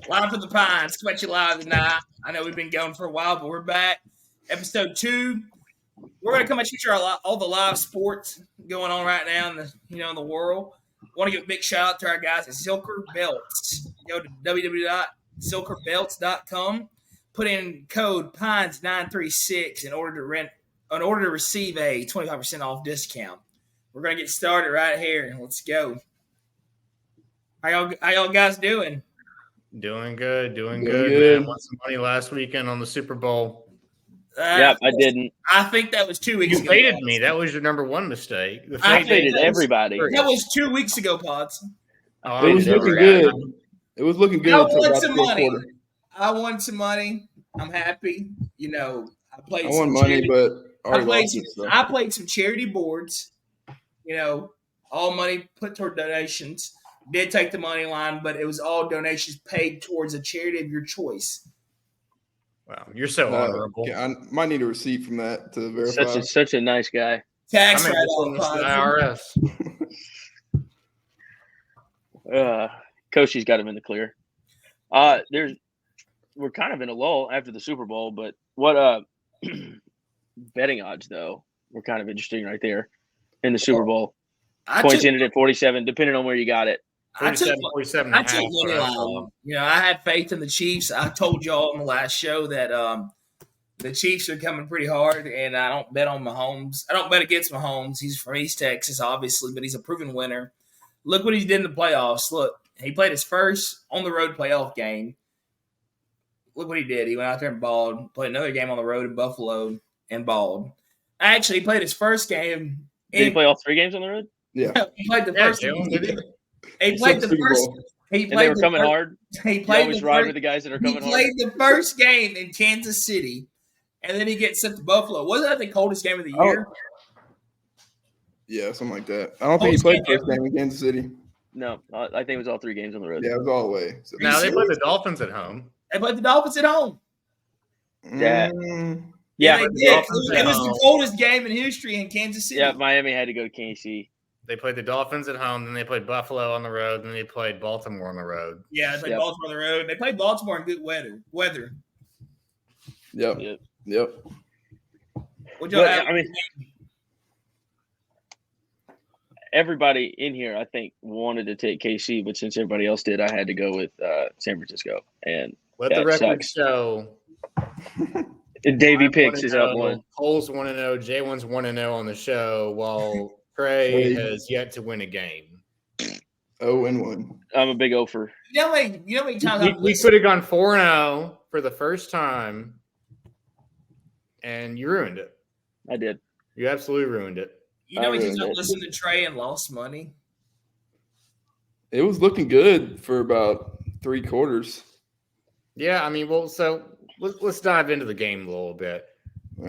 Live from the Pines, coming at you live tonight. I know we've been going for a while, but we're back. Episode 2. We're going to come at you all the live sports going on right now in the world. Want to give a big shout out to our guys at Silker Belts. Go to www.silkerbelts.com. Put in code Pines936 in order to receive a 25% off discount. We're going to get started right here. Let's go. How y'all guys doing? Doing good, man. Won some money last weekend on the Super Bowl. Yep, I didn't. I think that was 2 weeks ago. You faded me. That was your number one mistake. I faded everybody. That was 2 weeks ago, Pods. Oh, it was looking good. It was looking good. I won some money. I won some money. I'm happy. I won money, but I played some charity boards. All money put toward donations. Did take the money line, but it was all donations paid towards a charity of your choice. Wow, you're so honorable. Yeah, I might need a receipt from that to verify. Such a nice guy. Tax write-off. IRS. Koshi's got him in the clear. We're kind of in a lull after the Super Bowl, but what betting odds though were kind of interesting right there in the Super Bowl. Points ended at 47, depending on where you got it. 47 I took money line. I had faith in the Chiefs. I told y'all on the last show that the Chiefs are coming pretty hard, and I don't bet on Mahomes. I don't bet against Mahomes. He's from East Texas, obviously, but he's a proven winner. Look what he did in the playoffs. Look, he played his first on-the-road playoff game. Look what he did. He went out there and balled. Played another game on the road in Buffalo and balled. Actually, he played his first game. Did he play all 3 games on the road? Yeah. He played the first game. He played the first. They were coming hard. He played always ride with the guys that are coming hard. He played the first game in Kansas City, and then he gets sent to Buffalo. Wasn't that the coldest game of the year? Yeah, something like that. I don't think he played the first game in Kansas City. No, I think it was all 3 games on the road. Yeah, it was all the way. So now they played the Dolphins at home. They played the Dolphins at home. Yeah. Yeah, they did. It was the coldest game in history in Kansas City. Yeah, Miami had to go to KC. They played the Dolphins at home, then they played Buffalo on the road, then they played Baltimore on the road. Yeah, they played Baltimore on the road. They played Baltimore in good weather. Yep. Everybody in here, I think, wanted to take KC, but since everybody else did, I had to go with San Francisco. And let the record show. Davey Picks is up 1. Cole's 1-0. J1's 1-0 on the show, while Trey has yet to win a game. 0-1. I'm a big over. You know how many times we could have gone 4-0 for the first time, and you ruined it. I did. You absolutely ruined it. You know how many times I listened to Trey and lost money? It was looking good for about 3 quarters. Yeah, I mean, so let's dive into the game a little bit.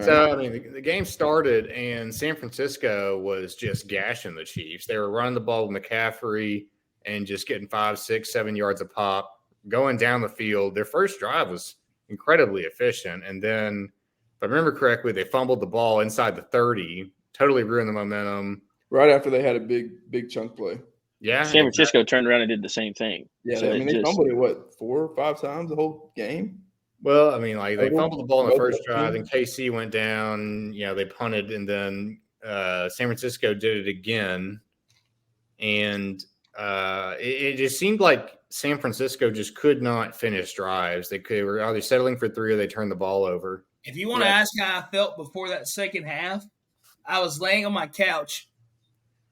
So, I mean, the game started, and San Francisco was just gashing the Chiefs. They were running the ball with McCaffrey and just getting 5, 6, 7 yards a pop, going down the field. Their first drive was incredibly efficient. And then, if I remember correctly, they fumbled the ball inside the 30, totally ruined the momentum. Right after they had a big chunk play. Yeah. San Francisco turned around and did the same thing. Yeah, so they fumbled it, 4 or 5 times the whole game? Well, I mean, they fumbled the ball in the first drive, and KC went down. They punted, and then San Francisco did it again. And it just seemed like San Francisco just could not finish drives. They were either settling for 3 or they turned the ball over. If you want to ask how I felt before that second half, I was laying on my couch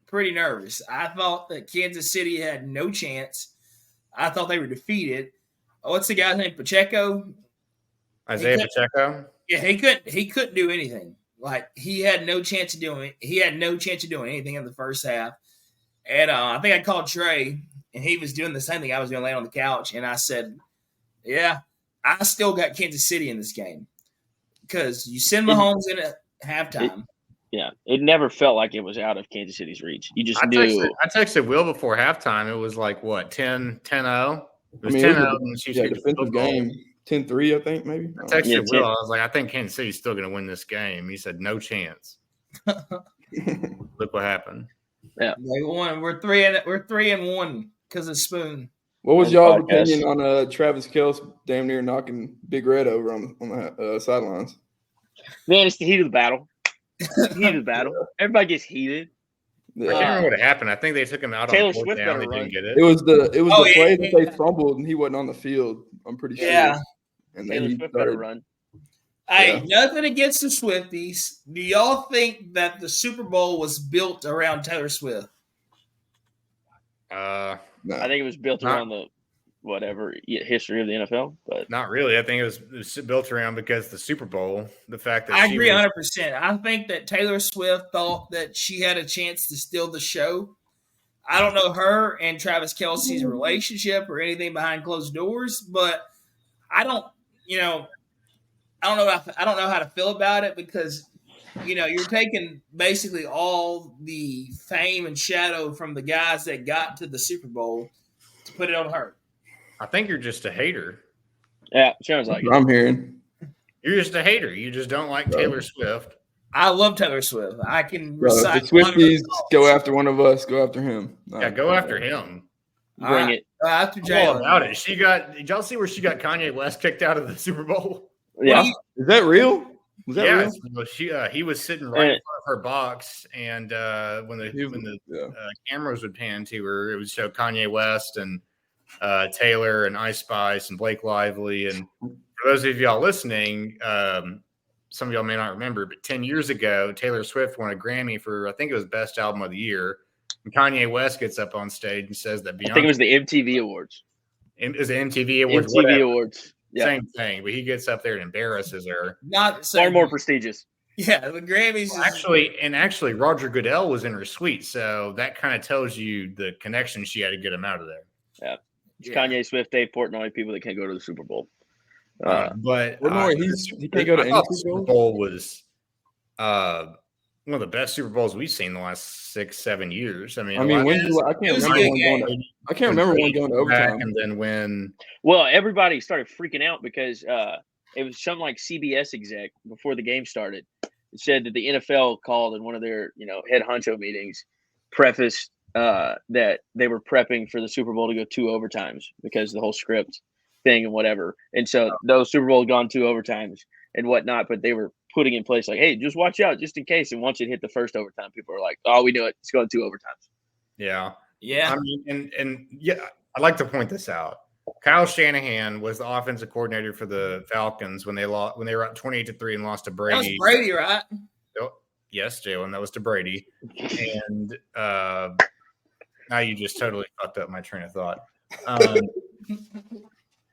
pretty nervous. I thought that Kansas City had no chance. I thought they were defeated. What's the guy's name? Pacheco? Isaiah Pacheco? Yeah, he couldn't do anything. Like, he had no chance of doing it. He had no chance of doing anything in the first half. And I think I called Trey, and he was doing the same thing I was doing, laying on the couch. And I said, yeah, I still got Kansas City in this game. Because you send Mahomes in at halftime. It never felt like it was out of Kansas City's reach. You just knew. I texted Will before halftime. It was like, what, 10-0? It was 10-0. Defensive game. 10-3, I think, maybe. I texted Will. I was like, I think Kansas City's still going to win this game. He said, no chance. Look what happened. Yeah, they won. We're 3-1 because of Spoon. What was on y'all's the podcast. opinion on Travis Kelce damn near knocking Big Red over on the sidelines? Man, it's the heat of the battle. Heat of the battle. Everybody gets heated. I can't remember what happened. I think they took him out Taylor on fourth Swift down. better They run. didn't get it. It was the play that yeah. they fumbled and he wasn't on the field. I'm pretty sure. Yeah. And then Taylor he Swift better started. run. Hey, nothing against the Swifties. Do y'all think that the Super Bowl was built around Taylor Swift? No. I think it was built around the history of the NFL, but Not really. I think it was built around because the Super Bowl, the fact that I she agree was, 100%. I think that Taylor Swift thought that she had a chance to steal the show. I don't know her and Travis Kelce's relationship or anything behind closed doors, but I don't know how to feel about it because, you're taking basically all the fame and shadow from the guys that got to the Super Bowl to put it on her. I think you're just a hater. yeah, sounds like it. I'm hearing. You're just a hater. You just don't like Taylor Swift. I love Taylor Swift. I can Bro, if the recite a lot of her Swifties songs. go after one of us, go after him. Yeah, go after him. Bring it. After I'm all Jalen. about it. Did y'all see where she got Kanye West kicked out of the Super Bowl? Yeah. Is that real? Was that real? Well, he was sitting right in front of her box, and when the cameras would pan to her, it would show Kanye West and Taylor and Ice Spice and Blake Lively. And for those of y'all listening, some of y'all may not remember, but 10 years ago, Taylor Swift won a Grammy for, I think it was Best Album of the Year. And Kanye West gets up on stage and says that Beyonce. I think it was the MTV Awards. It was the MTV Awards. MTV Awards. Yeah. Same thing, but he gets up there and embarrasses her. Not Far more prestigious. Yeah, the Grammys. Actually, Roger Goodell was in her suite, so that kind of tells you the connection she had to get him out of there. Yeah. It's Kanye Swift, Dave Portnoy, people that can't go to the Super Bowl. He can't go to any Super Bowl was one of the best Super Bowls we've seen in the last 6-7 years. I can't remember one going to overtime. And then when everybody started freaking out because it was something like CBS exec before the game started. It said that the NFL called in one of their head honcho meetings, prefaced that they were prepping for the Super Bowl to go 2 overtimes because of the whole script thing and whatever. And so those Super Bowls gone 2 overtimes and whatnot, but they were putting in place like, hey, just watch out just in case. And once it hit the first overtime, people are like, oh, we knew it. It's going 2 overtimes. Yeah. Yeah. I mean, and I'd like to point this out. Kyle Shanahan was the offensive coordinator for the Falcons when they were up 28-3 and lost to Brady. That was Brady, right? Oh, yes, Jalen, that was to Brady. And now you just totally fucked up my train of thought.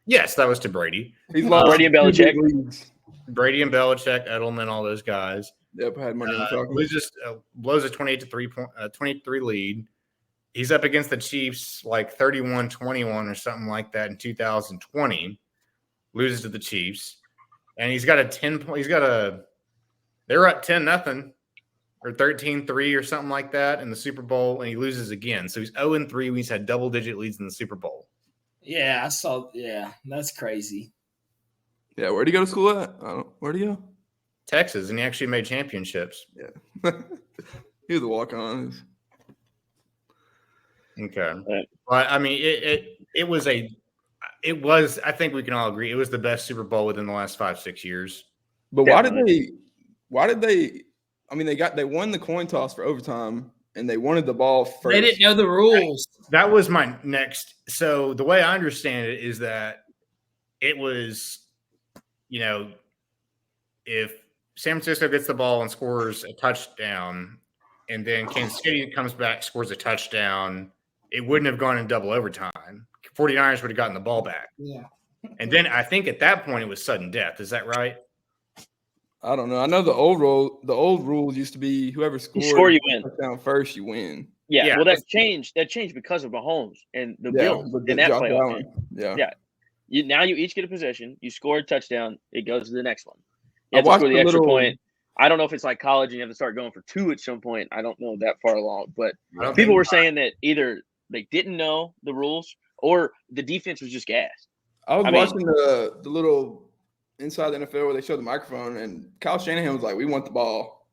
Yes, that was to Brady. He's lost Brady and Belichick. Brady and Belichick, Edelman, all those guys. Yep, I had money on the Falcons. Blows a 23 lead. He's up against the Chiefs like 31-21 or something like that in 2020. Loses to the Chiefs. And he's got a 10-point. They were up 10-0 or 13-3 or something like that in the Super Bowl, and he loses again. So he's 0-3 when he's had double-digit leads in the Super Bowl. Yeah, I saw. Yeah, that's crazy. Yeah, where'd he go to school at? Where'd he go? Texas, and he actually made championships. Yeah. He was a walk-on. Okay. But, I mean, it was I think we can all agree, it was the best Super Bowl within the last 5-6 years. But why did they I mean, they won the coin toss for overtime, and they wanted the ball first. They didn't know the rules. That was my next. So the way I understand it is that it was, if San Francisco gets the ball and scores a touchdown, and then Kansas City comes back, scores a touchdown, it wouldn't have gone in double overtime. 49ers would have gotten the ball back. Yeah. And then I think at that point it was sudden death. Is that right? I don't know. I know the old rule used to be whoever score, you win. Touchdown first, you win. Yeah. Well, that changed because of Mahomes and the Bills in that playoff game. Yeah. Now you each get a possession. You score a touchdown. It goes to the next one. You have to score the extra point. I don't know if it's like college and you have to start going for 2 at some point. I don't know that far along. But people were saying that either they didn't know the rules or the defense was just gassed. I was watching the little inside the NFL where they showed the microphone, and Kyle Shanahan was like, we want the ball.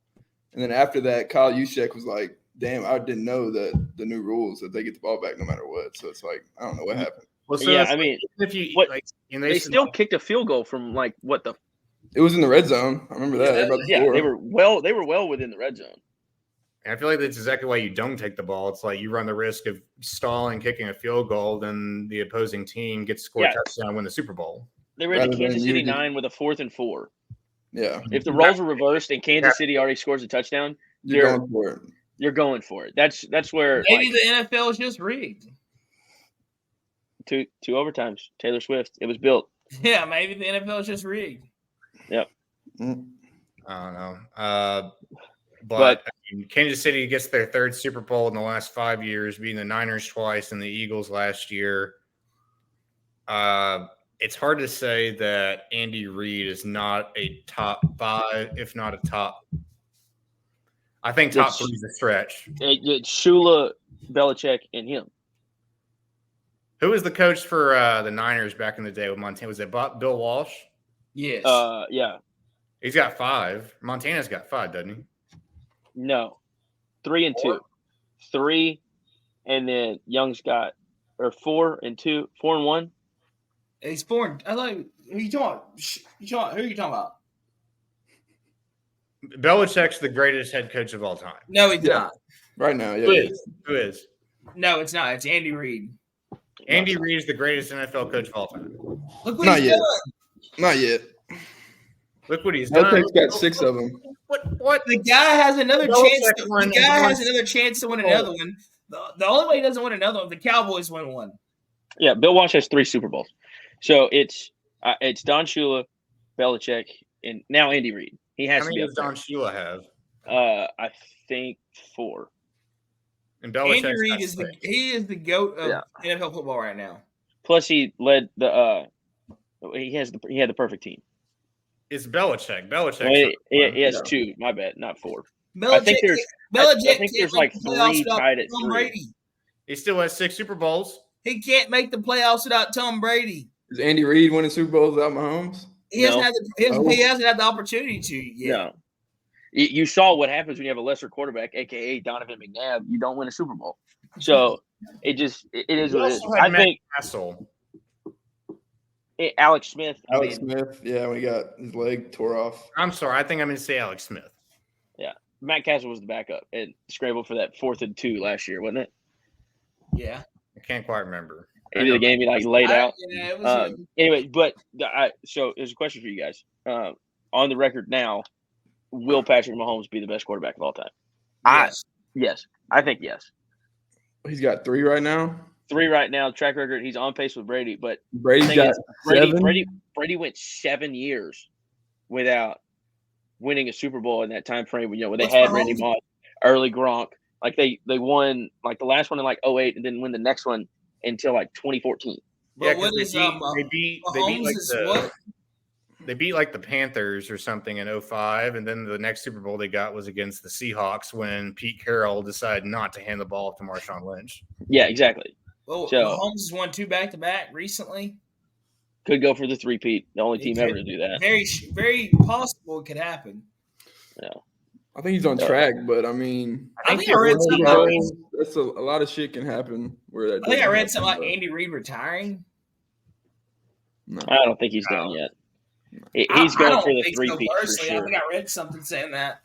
And then after that, Kyle Juszczyk was like, damn, I didn't know the new rules that they get the ball back no matter what. So it's like, I don't know what happened. Well, so Yeah, it's I like, mean, if you what- like, and they still kicked a field goal from like what the It was in the red zone. I remember that. They were about to yeah, score. they were well within the red zone. I feel like that's exactly why you don't take the ball. It's like you run the risk of stalling, kicking a field goal, then the opposing team gets to score a touchdown, win the Super Bowl. They were at Rather the Kansas than you City just- 9 with a 4th and 4. Yeah, If the roles are reversed and Kansas City already scores a touchdown, you're going for it. you're going for it. That's where Maybe the NFL is just rigged. two overtimes. Taylor Swift. It was built. Yeah, maybe the NFL is just rigged. Mm. I don't know. But I mean, Kansas City gets their 3rd Super Bowl in the last 5 years, beating the Niners twice and the Eagles last year. It's hard to say that Andy Reid is not a top 5, if not a top. I think top 3 is a stretch. It's Shula, Belichick, and him. Who was the coach for the Niners back in the day with Montana? Was it Bill Walsh? Yes. Yeah. He's got 5. Montana's got 5, doesn't he? No. 3 and 2. 3, and then Young's got 4 and 2, 4 and 1. He's born. I like. Who you talking? Who are you talking about? Belichick's the greatest head coach of all time. No, he's not. Right now, yeah. Who is? No, it's not. It's Andy Reid. Andy Reid is the greatest NFL coach of all time. Look what Not he's yet. done. Not yet. Look what he's done. Belichick's got 6 of them. What? The guy has another Belichick chance. won The guy one. has another chance to win another one. The only way he doesn't win another one, the Cowboys win one. Yeah, Bill Walsh has 3 Super Bowls. So it's Don Shula, Belichick, and now Andy Reid. He has How to many be does up Don Shula have? there. I think 4. And Belichick's Andy Reid got is 6. he is the GOAT of Yeah. NFL football right now. Plus, he led the. He had the perfect team. It's Belichick. Belichick. Well, he has 2. My bad, not 4. Belichick, I think there's Belichick there's can't like make the playoffs 3 without tied at Tom 3. Brady. He still has 6 Super Bowls. He can't make the playoffs without Tom Brady. Is Andy Reid winning Super Bowls without Mahomes? He hasn't No. had he hasn't had the opportunity to yet. No. You saw what happens when you have a lesser quarterback, aka Donovan McNabb. You don't win a Super Bowl. So it is what it is. I think Castle. Alex Smith. Alex Smith, yeah, when he got his leg tore off. I'm sorry. I think I'm going to say Alex Smith. Matt Castle was the backup and scrambled for that 4th and 2 last year, wasn't it? Yeah. I can't quite remember. End of the game, he like laid out. Yeah, it was Anyway, but so there's a question for you guys. On the record now, will Patrick Mahomes be the best quarterback of all time? yes. Yes, I think yes. He's got 3 right now. 3 right now, track record. He's on pace with Brady, but Brady's thing got is, 7. Brady went 7 years without winning a Super Bowl in that time frame. You know, when they What's had Mahomes? Randy Moss, early Gronk. Like they won like the last one in like 2008 and didn't win the next one until like 2014. But Yeah, what 'cause is they beat Mahomes like is what? they beat like the Panthers or something in 2005, and then the next Super Bowl they got was against the Seahawks when Pete Carroll decided not to hand the ball off to Marshawn Lynch. Yeah, exactly. Well, So- Mahomes has won 2 back-to-back recently. Could go for the 3-peat. The only team ever to do that. Very possible it could happen. I think he's on track, but I mean, I think I read something. that's a lot of shit can happen. Where that I think I doesn't read happen, something like but Andy Reid retiring. no. I don't think he's done yet. He's I going don't for the think so 3-peat for personally. I sure. think I read something saying that.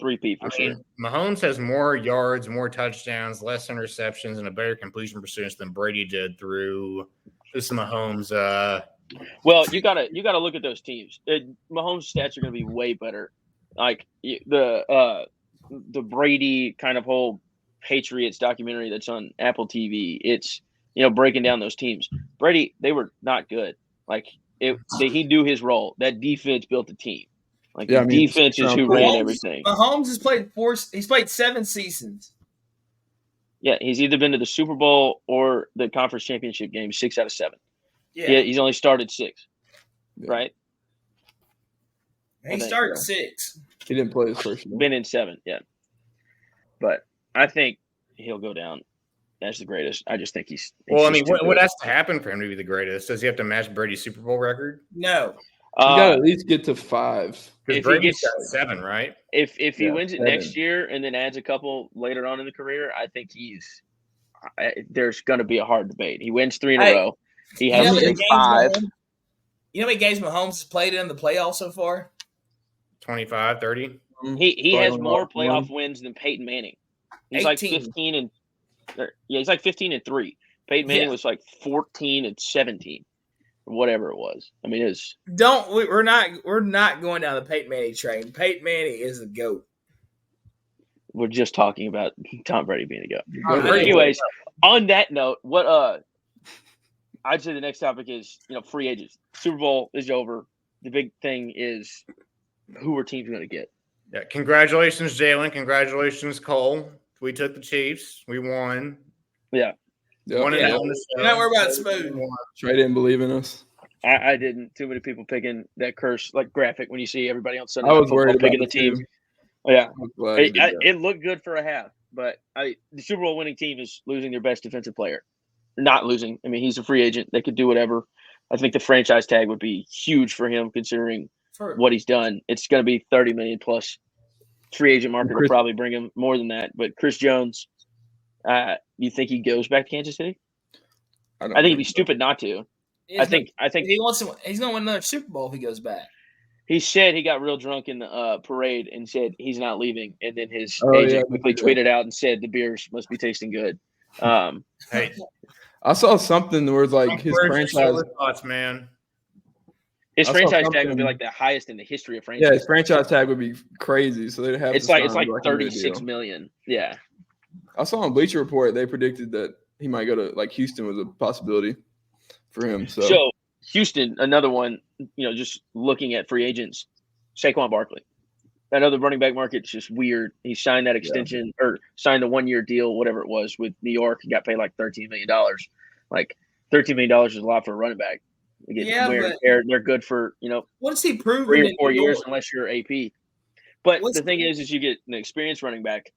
3-peat for I sure. mean, Mahomes has more yards, more touchdowns, less interceptions, and a better completion percentage than Brady did through this Mahomes. Well, you gotta look at those teams. Mahomes' stats are going to be way better. Like the Brady kind of whole Patriots documentary that's on Apple TV. It's breaking down those teams. Brady, they were not good. Like he do his role. That defense built the team. Like Yeah, I the mean, defense is who Mahomes- ran everything. Mahomes has played He's played 7 seasons. Yeah, he's either been to the Super Bowl or the conference championship game 6 out of 7. Yeah, Yeah, he's only started 6, Yeah. right? he started 6. He didn't play his first year. Been in 7, yeah. But I think he'll go down as the greatest. I just think he's Well, I mean, just too what good. has to happen for him to be the greatest? Does he have to match Brady's Super Bowl record? No, You got to at least get to 5. If Because he Brady's gets- got 7, right? If he Yeah, wins it 7. next year and then adds a couple later on in the career, I think he's there's going to be a hard debate. He wins 3 in a Hey, row. He You has know, to how many take games 5. Mahomes- you know how many games Mahomes has played in the playoffs so far? 25, 30. He has Probably more one. playoff wins than Peyton Manning. He's like 18. 15 and he's like 15-3. Peyton Manning Yeah. was like 14-17, or whatever it was. I mean, We're not going down the Peyton Manning train. Peyton Manning is the GOAT. we're just talking about Tom Brady being a goat. Tom But Brady. anyways, on that note, what I'd say the next topic is free agents. Super Bowl is over. The big thing is who are teams going to get. Yeah, congratulations, Jalen. Congratulations, Cole. We took the Chiefs. We won. Yeah, Yep. Won it Yeah. on the show. Don't worry about Smooth. Trey didn't believe in us. I didn't. Too many people picking that curse like graphic when you see everybody on Sunday I Night was worried Football about picking the it team. too. Yeah, I'm glad he did that. it looked good for a half, but the Super Bowl winning team is losing their best defensive player. Not losing. I mean, he's a free agent. They could do whatever. I think the franchise tag would be huge for him considering what he's done. It's going to be $30 million plus. Free agent market will probably bring him more than that. But Chris Jones, you think he goes back to Kansas City? I think it'd be stupid not to. I think he wants to. He's going to win another Super Bowl if he goes back. he said he got real drunk in the parade and said he's not leaving. And then his Oh, agent yeah, quickly yeah. tweeted out and said the beers must be tasting good. Hey, I saw something where it's like his Birds, franchise. your thoughts, man. His I saw franchise tag would be something- like the highest in the history of Yeah, franchise. his franchise tag would be crazy. So they'd have. It's to like sign him back into the 36 deal. million. Yeah. I saw on Bleacher Report they predicted that he might go to like Houston was a possibility for him. So Houston, another one, just looking at free agents, Saquon Barkley. I know the running back market's just weird. He signed that extension or signed a 1-year deal, whatever it was, with New York. He got paid like $13 million. Like $13 million is a lot for a running back. They get Yeah, wear and but- tear. They're good for What has he proven 3 or in 4 New years York? unless you're AP. But What's- the thing is you get an experienced running back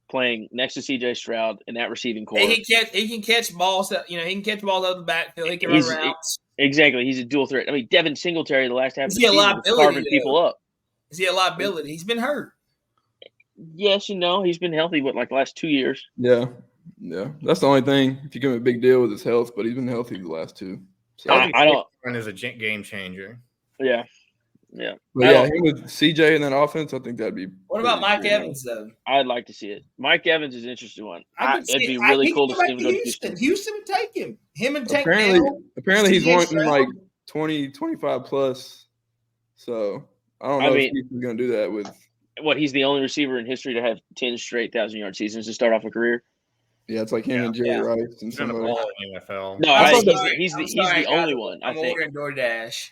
playing next to CJ Stroud in that receiving core. He can catch balls. He can catch balls out of the backfield. He can run He's- routes. Exactly. He's a dual threat. I mean, Devin Singletary the last half of Is the he a season was liability, carving though? people up. Is he a liability? He's been hurt. Yes and no. He's been healthy, like the last 2 years. yeah, that's the only thing. If you give him a big deal with his health, but he's been healthy the last 2. So, I don't. Saquon is a game changer. Yeah. but yeah, him with CJ in that offense, I think that'd be. What about Mike pretty Evans though? I'd like to see it. Mike Evans is an interesting one. Could It'd see- be really he cool could to go see him back go to Houston. Houston. Houston would take him. Him and Tank Apparently, Dell. apparently he's CJ wanting Stroud. like 20, 25 plus. So I don't I know mean- if he's going to do that with. What, he's the only receiver in history to have 10 straight 1,000-yard seasons to start off a career? Yeah, it's like him and Jerry Yeah. Rice and He's been some a other. ball in the NFL. No, I I saw think the- he's I'm the sorry, only one. I I'm think. ordering DoorDash.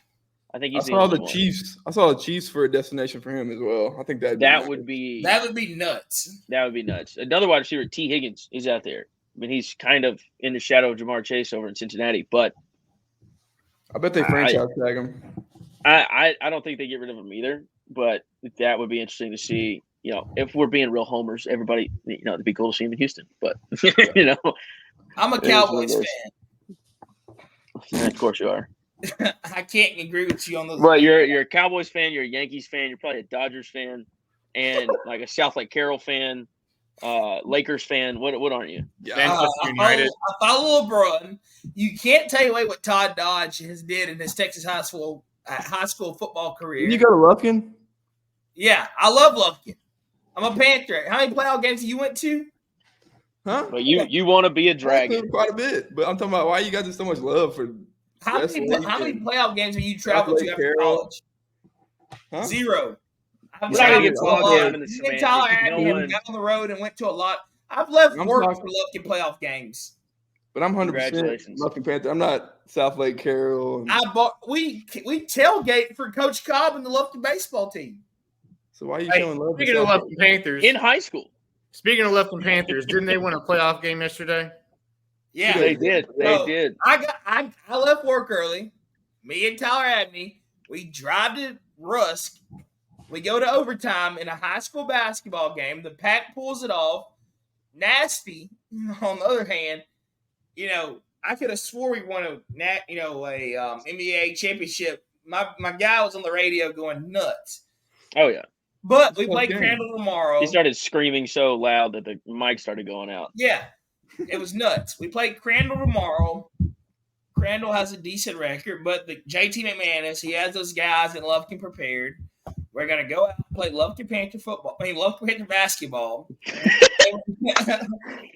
I think I he's the saw only the one. Chiefs. I saw the Chiefs for a destination for him as well. I think That would be That would be nuts. nuts. Another wide receiver, T. Higgins, is out there. I mean, he's kind of in the shadow of Jamar Chase over in Cincinnati, but I bet they franchise tag him. I don't think they get rid of him either. But that would be interesting to see. If we're being real homers, everybody, it'd be cool to see him in Houston. But I'm a It is Cowboys what it fan. of course you are. I can't agree with you on those. But you're a Cowboys fan, you're a Yankees fan, you're probably a Dodgers fan, and like a South Lake Carroll fan, Lakers fan. What aren't you? Manchester United. I follow LeBron. You can't take away what Todd Dodge has did in his Texas high school football career. Did you go to Lufkin? Yeah, I love Lufkin. I'm a Panther. How many playoff games you went to? Huh? But you want to be a I've dragon. been quite a bit, but I'm talking about why you got so much love for. How Yes, many Lufkin. playoff games have you traveled to Lake after Carroll. college? Huh? 0. I've We're not gonna traveled get to a bogged lot. down in the Me and semantics. Tyler No Abney one- have got on the road and went to a lot. I've left I'm work talking- for Lufkin playoff games. But I'm 100% Congratulations. Lufkin Panther. I'm not South Lake Carroll. And, We tailgate for Coach Cobb and the Lufkin baseball team. so why are you Hey, showing love? to Speaking of South Lefton Panthers, In high school. speaking of Lefton Panthers, didn't they win a playoff game yesterday? Yeah, They did. They Bro, did. I left work early. Me and Tyler Abney, we drive to Rusk. We go to overtime in a high school basketball game. The Pack pulls it off. Nasty, on the other hand, I could have swore we won a NBA championship. My guy was on the radio going nuts. Oh yeah. But we Close play game. Crandall tomorrow. He started screaming so loud that the mic started going out. Yeah. It was nuts. We played Crandall tomorrow. Crandall has a decent record, but the JT McManus, he has those guys in Lufkin prepared. We're gonna go out and play Lufkin Panther football. Lufkin Panther basketball.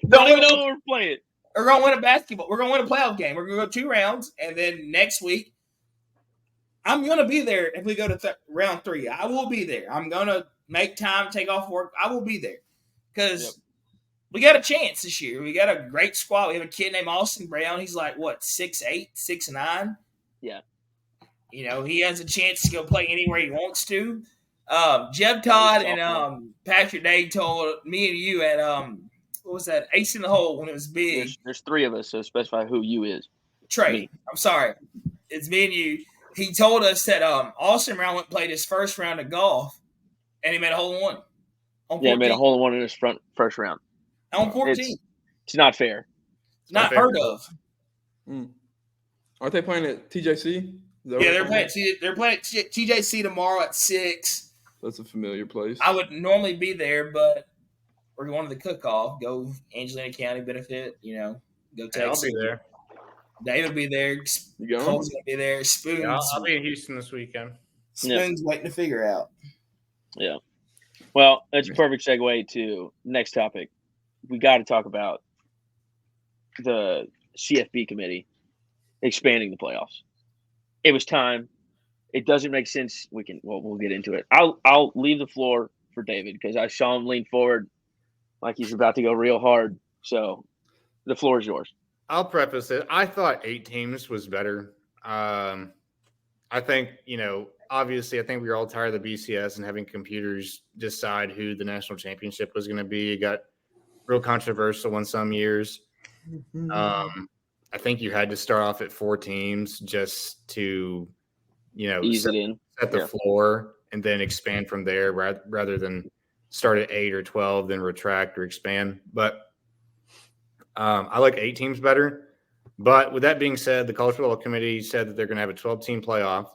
Don't even know what we're playing. We're gonna win a basketball. We're gonna win a playoff game. We're gonna go 2 rounds, and then next week, I'm gonna be there. If we go to round 3, I will be there. I'm gonna make time, take off work. I will be there because we got a chance this year. We got a great squad. We have a kid named Austin Brown. He's like, what, 6'8", 6'9"? Yeah. He has a chance to go play anywhere he wants to. Jeb Todd and Patrick Day told me and you at what was that, Ace in the Hole when it was big. There's 3 of us, so specify who you is. Trey. Me. I'm sorry. It's me and you. He told us that Austin Brown went and played his first round of golf, and he made a hole in one. He made a hole in one in his first round. On 14. It's not fair. Not heard of. Aren't they playing at TJC? Yeah, they're playing at TJC tomorrow at 6. That's a familiar place. I would normally be there, but we're going to the cook-off. Go Angelina County benefit. Go Texas. I'll be there. David will be there. You going? Cole's going to be there. Spoons. Yeah, I'll be in Houston this weekend. Spoons waiting to figure out. Yeah. Well, that's a perfect segue to next topic. We got to talk about the CFB committee expanding the playoffs. It was time. It doesn't make sense. We'll get into it. I'll leave the floor for David because I saw him lean forward like he's about to go real hard. So the floor is yours. I'll preface it. I thought 8 teams was better. I think, obviously, I think we were all tired of the BCS and having computers decide who the national championship was going to be. It got real controversial in some years. I think you had to start off at 4 teams just to, ease it in, set the floor, and then expand from there rather than start at 8 or 12, then retract or expand. But I like 8 teams better. But with that being said, the College Football Committee said that they're going to have a 12-team playoff.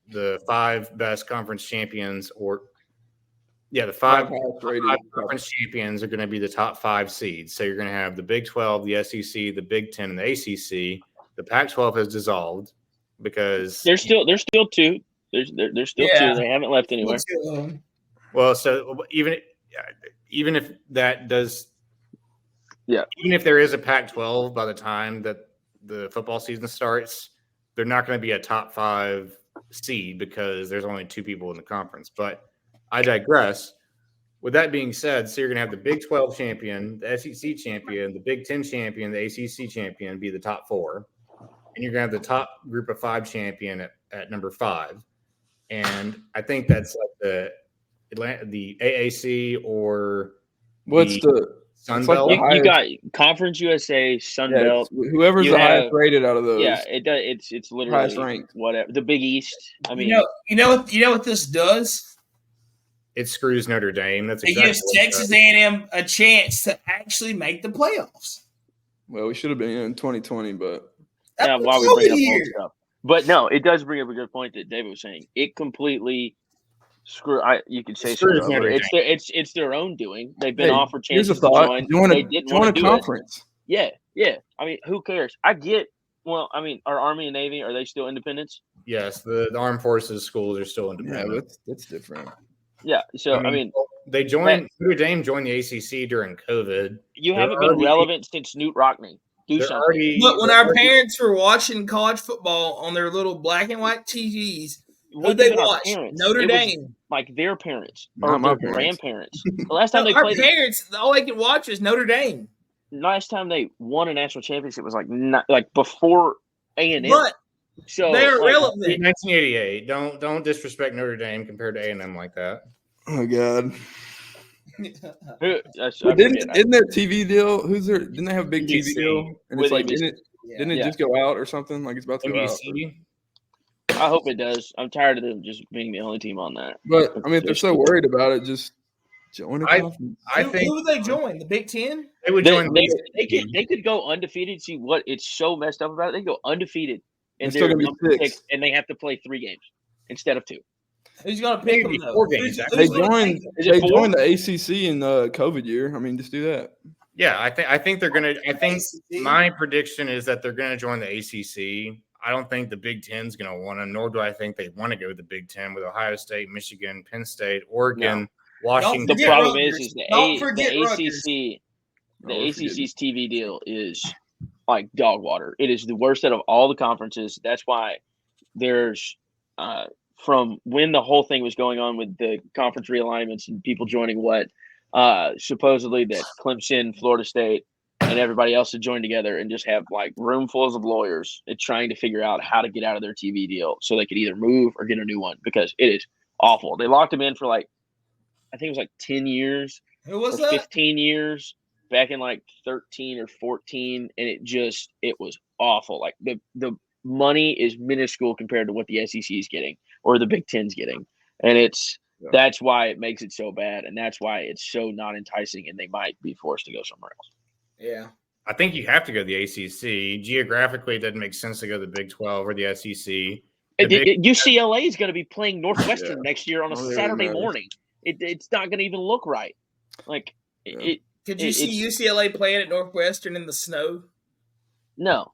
The 5 best conference champions, the 5 conference champions are going to be the top 5 seeds. So you're going to have the Big 12, the SEC, the Big 10, and the ACC. The Pac-12 has dissolved because there's still 2. There's still 2. They haven't left anywhere. Well, so even if that does, even if there is a Pac-12 by the time that the football season starts, they're not going to be a top 5 seed because there's only 2 people in the conference. But I digress. With that being said, so you're going to have the Big 12 champion, the SEC champion, the Big 10 champion, the ACC champion be the top 4. And you're going to have the top group of 5 champion at number 5. And I think that's like the AAC or what's the Sun Belt. You got Conference USA, Sun Belt. Whoever's the highest rated out of those. Yeah, it's literally highest ranked. Whatever. The Big East. I mean, you know what this does? It screws Notre Dame. That's exactly. It gives Texas A&M a chance to actually make the playoffs. Well, we should have been in 2020, but why we bring up old stuff. But no, it does bring up a good point that David was saying. It completely you could say screw over. It's their own doing. They've been offered chances to join. They didn't want to do conference. It. Yeah. I mean, who cares? I get. Well, I mean, are Army and Navy, are they still independents? Yes, the armed forces schools are still independent. Yeah, that's different. Yeah, so I mean they joined. Notre Dame joined the ACC during COVID. You haven't been relevant since Newt Rockne. Do something. But when our parents were watching college football on their little black and white TVs, what they watch? Notre Dame, like their parents or their grandparents. The last time they played, our parents, all they could watch was Notre Dame. Last time they won a national championship was like before A&M. But so they're relevant. 1988. Don't disrespect Notre Dame compared to A&M like that. Oh God. Isn't their TV deal? Didn't they have a big TV deal? And it's like, didn't it just go out or something? Like it's about to go out. I hope it does. I'm tired of them just being the only team on that. But I mean, if they're so worried about it, just join a conference. Who would they join? The Big 10? They would join. They could go undefeated. See what it's so messed up about it. They go undefeated, and they're still gonna be 6, and they have to play 3 games instead of 2. Who's going to pick them, though? 4 games. They joined the ACC in the COVID year. I mean, just do that. Yeah, I think they're gonna. I think ACC? my prediction is that they're gonna join the ACC. I don't think the Big Ten's gonna want them, nor do I think they want to go to the Big Ten with Ohio State, Michigan, Penn State, Oregon, Washington. The forget problem Rutgers. is the Don't forget Rutgers. ACC. The Oh, we're forgetting. ACC's TV deal is like dog water. It is the worst out of all the conferences. That's why there's from when the whole thing was going on with the conference realignments and people joining what supposedly that Clemson, Florida State, and everybody else to join together and just have like roomfuls of lawyers and trying to figure out how to get out of their TV deal so they could either move or get a new one because it is awful. They locked them in for like I think it was like 10 years Who was or that? 15 years back in like 13 or 14, and it was awful. Like the money is minuscule compared to what the SEC is getting or the Big Ten's getting, and that's why it makes it so bad, and that's why it's so not enticing, and they might be forced to go somewhere else. Yeah. I think you have to go to the ACC. Geographically, it doesn't make sense to go to the Big 12 or the SEC. UCLA is going to be playing Northwestern next year on a Don't really Saturday matter. morning. It's not going to even look right. Like Yeah. Could you see UCLA playing at Northwestern in the snow? No.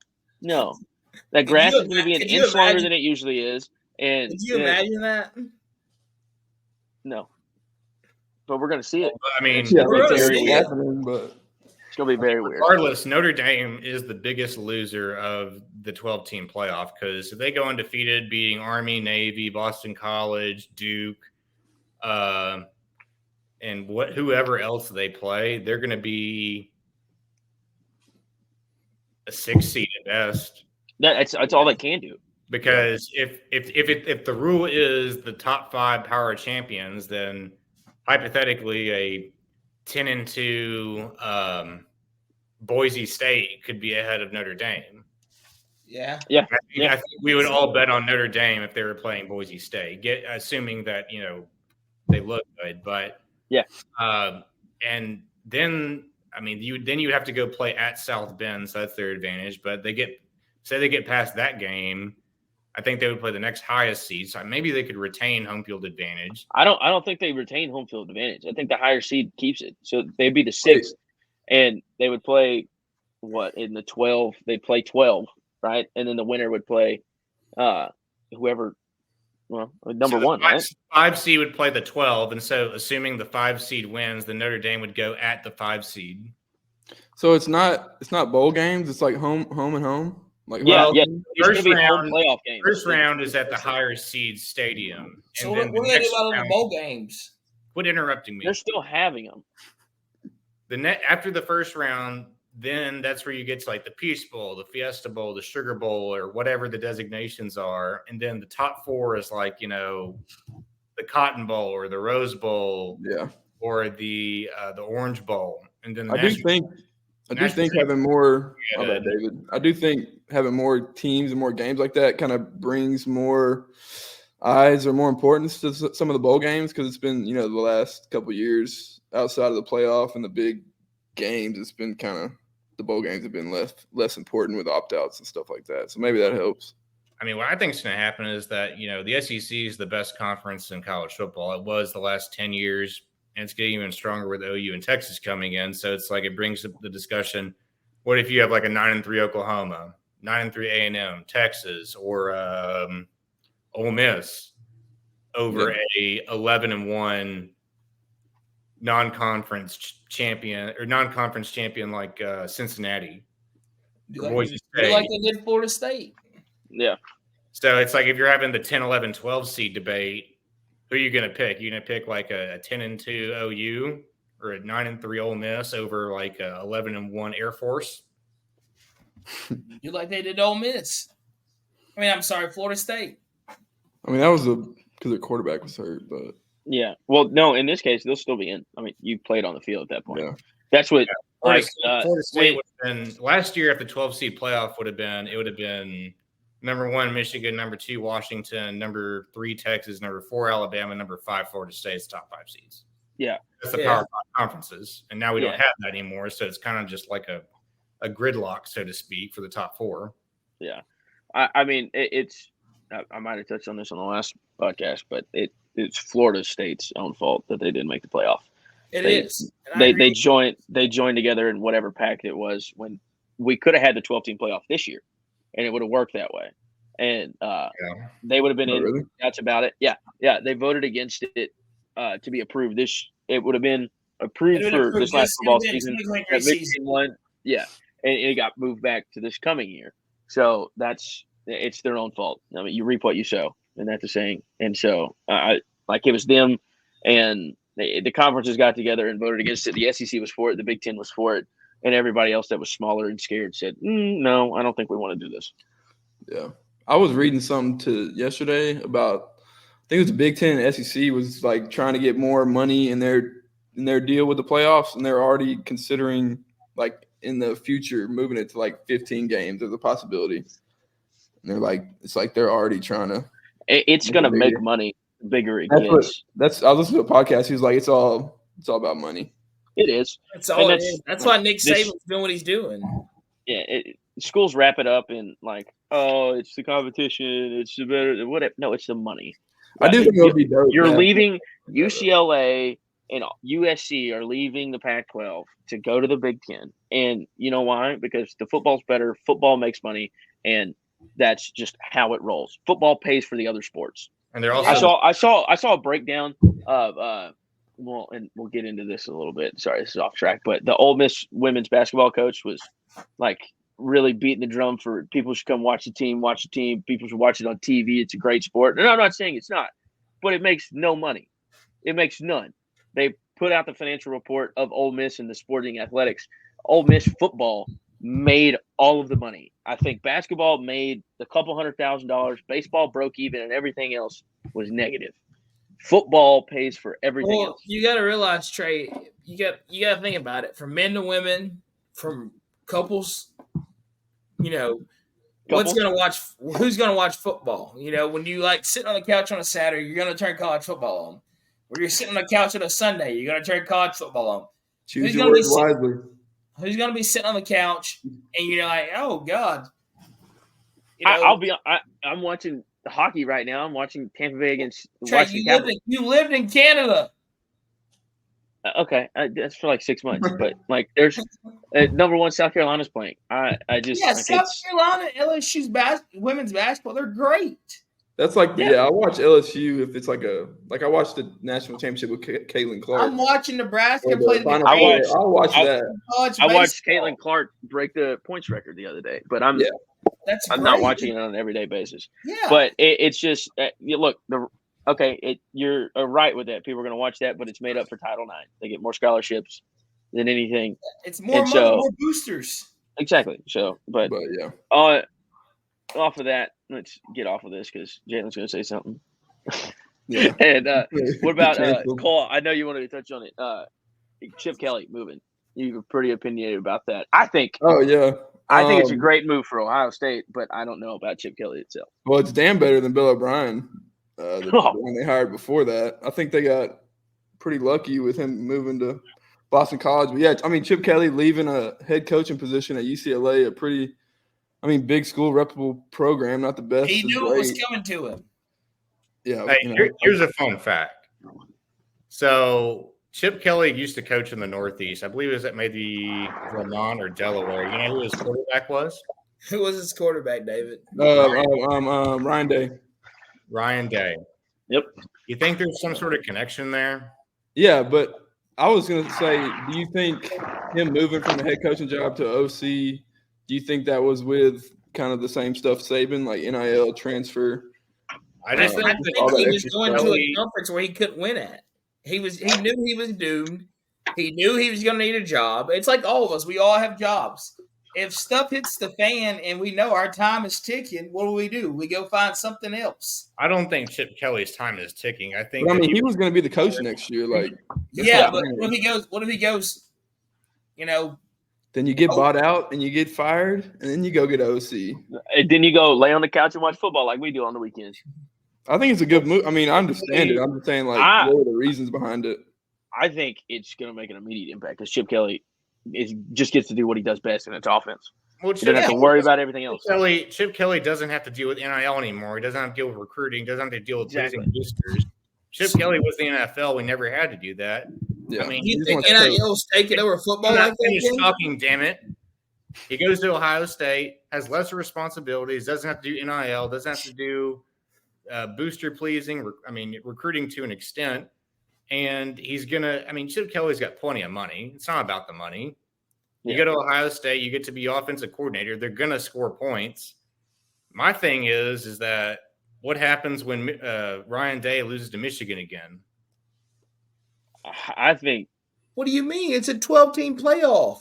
That grass you is going to be an could you inch longer imagine- than it usually is, and Could you imagine that? no. But we're going to see it. I mean, Yeah, We're it's gonna see it. happening, but It's going to be very weird. regardless, Notre Dame is the biggest loser of the 12-team playoff because if they go undefeated, beating Army, Navy, Boston College, Duke, and whoever else they play, they're going to be a 6 seed at best. That's all they can do. Because if the rule is the top 5 power champions, then hypothetically a 10-2 Boise State could be ahead of Notre Dame. Yeah. Yeah. I think we would all bet on Notre Dame if they were playing Boise State, assuming that they look good. But yeah, and then you have to go play at South Bend, so that's their advantage. But they get past that game, I think they would play the next highest seed, so maybe they could retain home field advantage. I don't think they retain home field advantage. I think the higher seed keeps it, so they'd be the 6th, and they would play in the 12. They'd play 12, right, and then the winner would play whoever. Well, number 1, right? 5 seed would play the 12, and so assuming the 5 seed wins, then Notre Dame would go at the 5 seed. so it's not bowl games. It's like home and home. Like Yeah. It's First going to be home round- playoff games. First round is at the higher seed stadium. So and what then do the they do next about all the round- bowl games? Quit interrupting me. They're still having them. After the first round, then that's where you get to like the Peach Bowl, the Fiesta Bowl, the Sugar Bowl, or whatever the designations are. And then the top 4 is like, the Cotton Bowl or the Rose Bowl Yeah, or the Orange Bowl. And then the I do think having more. Yeah. My bad, David. I do think having more teams and more games like that kind of brings more eyes or more importance to some of the bowl games because it's been the last couple of years outside of the playoff and the big games, it's been kind of the bowl games have been less important with opt-outs and stuff like that. So maybe that helps. I mean, what I think is going to happen is that, the SEC is the best conference in college football. It was the last 10 years, and it's getting even stronger with OU and Texas coming in. So it's like it brings up the discussion, what if you have like a 9-3 Oklahoma, 9-3 A&M, Texas, or Ole Miss over a 11-1 non-conference champion like Cincinnati. Do Boise like, State. like they did Florida State. Yeah. So it's like if you're having the 10, 11, 12 seed debate, who are you going to pick? You're going to pick like a 10-2 OU or a 9-3 Ole Miss over like a 11-1 Air Force? Do like they did Ole Miss. I mean, I'm sorry, Florida State. I mean, that was because their quarterback was hurt, but Yeah. Well, no, in this case, they'll still be in. I mean, you played on the field at that point. yeah. That's what, Florida like, State would have been last year if the 12 seed playoff would have been number 1 Michigan, number 2 Washington, number 3 Texas, number 4 Alabama, number 5 Florida State's top 5 seeds. Yeah. That's the Power 5 conferences, and now we don't Yeah. have that anymore. So it's kind of just like a gridlock, so to speak, for the top 4. yeah. I mean, it's, I might have touched on this on the last podcast, but it's Florida State's own fault that they didn't make the playoff. It They- is. And I They agree. joined together in whatever pact it was when we could have had the 12-team playoff this year, and it would have worked that way. And they would have been Oh, in really? nuts about it. Yeah. They voted against it to be approved. It would have been approved It'd have for been this approved. last It would football have been a season. 2023 That Big season. Ten won. Yeah, and it got moved back to this coming year. So it's their own fault. I mean, you reap what you sow, and that's the saying. And so it was them, and the conferences got together and voted against it. The SEC was for it. The Big Ten was for it. And everybody else that was smaller and scared said, no, I don't think we want to do this. Yeah. I was reading something yesterday about, I think it was the Big Ten and SEC was like trying to get more money in their deal with the playoffs, and they're already considering like in the future moving it to like 15 games as a possibility. And they're like, it's like they're already trying to. It's going to bigger. make money the bigger it That's gets. I was listening to a podcast. He was like, it's all about money. It is. That's all And it is. That's why Nick Saban's doing what he's doing. Yeah, schools wrap it up in like, oh, it's the competition, it's the better, whatever. No, it's the money. I do think it would be dope. You're man. leaving UCLA and USC are leaving the Pac-12 to go to the Big Ten, and you know why? Because the football's better. Football makes money, and that's just how it rolls. Football pays for the other sports. And they're also I saw a breakdown of well, and we'll get into this a little bit. Sorry, this is off track, but the Ole Miss women's basketball coach was like really beating the drum for people should come watch the team. People should watch it on TV. It's a great sport. And I'm not saying it's not, but it makes no money. It makes none. They put out the financial report of Ole Miss and the sporting athletics. Ole Miss football made all of the money. I think basketball made a couple $100,000. Baseball broke even, and everything else was negative. Football pays for everything else. You got to realize, Trey. You got to think about it. From men to women, from couples. Who's going to watch football? When you like sitting on the couch on a Saturday, you're going to turn college football on. When you're sitting on the couch on a Sunday, you're going to turn college football on. Choose your words wisely. Who's going to be sitting on the couch and you're like, oh God. I'm watching hockey right now. I'm watching Tampa Bay against Trey, you lived in Canada. Okay, that's for like 6 months, but like there's number one South Carolina's playing. South Carolina, LSU's women's basketball, they're great. That's like I watch LSU if it's like I watched the national championship with Caitlin Clark. I'm watching Nebraska play the I'll watch that. I watched Caitlin Clark break the points record the other day, but I'm not watching it on an everyday basis. Yeah, but it's just look you're right with that. People are going to watch that, but it's made up for Title IX. They get more scholarships than anything. It's more money, more boosters. Exactly. So, but yeah. Off of that, let's get off of this because Jalen's going to say something. Yeah. And what about Cole? I know you wanted to touch on it. Chip Kelly moving. You were pretty opinionated about that. I think. Oh yeah. I think it's a great move for Ohio State, but I don't know about Chip Kelly itself. Well, it's damn better than Bill O'Brien. The one they hired before that. I think they got pretty lucky with him moving to Boston College. But yeah, I mean, Chip Kelly leaving a head coaching position at UCLA, a pretty, big school, reputable program, not the best. He knew it was coming to him. Yeah. Hey, here's a fun fact. So Chip Kelly used to coach in the Northeast. I believe it was at maybe Vermont or Delaware. You know who his quarterback was? Who was his quarterback, David? Ryan Day. Ryan Day. Yep. You think there's some sort of connection there? Yeah, but I was going to say, do you think him moving from the head coaching job to OC, do you think that was with kind of the same stuff Saban, like NIL transfer? I think he was going to a conference where he couldn't win at. He knew he was doomed. He knew he was going to need a job. It's like all of us. We all have jobs. If stuff hits the fan and we know our time is ticking, what do? We go find something else. I don't think Chip Kelly's time is ticking. I think. He was going to be the coach next year. Like, yeah, but what if he goes? Then you get bought out and you get fired, and then you go get OC. And then you go lay on the couch and watch football like we do on the weekends. I think it's a good move. I understand it. I'm just saying, what are the reasons behind it? I think it's going to make an immediate impact because Chip Kelly just gets to do what he does best, and it's offense. Well, he doesn't have to worry about everything else. Chip Kelly doesn't have to deal with NIL anymore. He doesn't have to deal with recruiting. Doesn't have to deal with raising boosters. Chip Kelly was the NFL. We never had to do that. Yeah. I mean, You He just think wants to- NIL's taking over football I'm like not that? finished Jim? talking, damn it. He goes to Ohio State, has lesser responsibilities, doesn't have to do NIL, doesn't have to do booster pleasing, recruiting to an extent. And he's going to, Chip Kelly's got plenty of money. It's not about the money. You go to Ohio State, you get to be offensive coordinator. They're going to score points. My thing is that what happens when Ryan Day loses to Michigan again? I think. What do you mean? It's a 12-team playoff.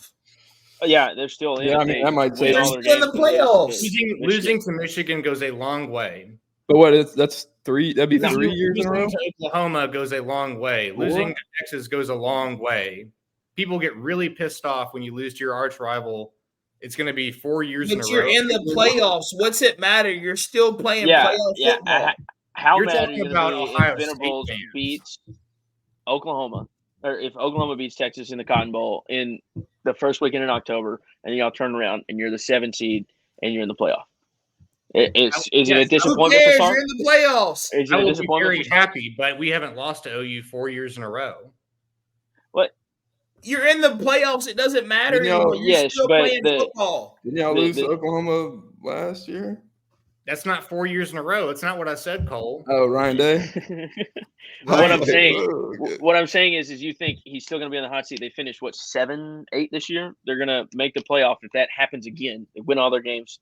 Yeah, they're still in. Yeah, if they that might win say all they're their still in games the and playoffs. lose to Losing to Michigan goes a long way. But what? That's 3. That'd be Losing 3 years in a row. to Oklahoma goes a long way. Losing to Texas goes a long way. People get really pissed off when you lose to your arch rival. It's going to be 4 years in a But row. you're in the playoffs. What's it matter? You're still playing playoff football. How You're mad are talking you about going to be Ohio if State Venables fans. beats Oklahoma, or if Oklahoma beats Texas in the Cotton Bowl in the first weekend in October, and y'all turn around and you're the 7 seed and you're in the playoff? Is it a Who disappointment cares? to start? You're in the playoffs. Is it I a will be disappointment very to start? happy, but we haven't lost to OU 4 years in a row. You're in the playoffs. It doesn't matter You know, anymore. You're yes, still but playing football. Didn't y'all lose to Oklahoma last year? That's not 4 years in a row. That's not what I said, Cole. Oh, Ryan Day. What I'm Okay. saying, Oh, okay. what I'm saying is you think he's still going to be on the hot seat? They finished 7, 8 this year. They're going to make the playoff if that happens again. They win all their games,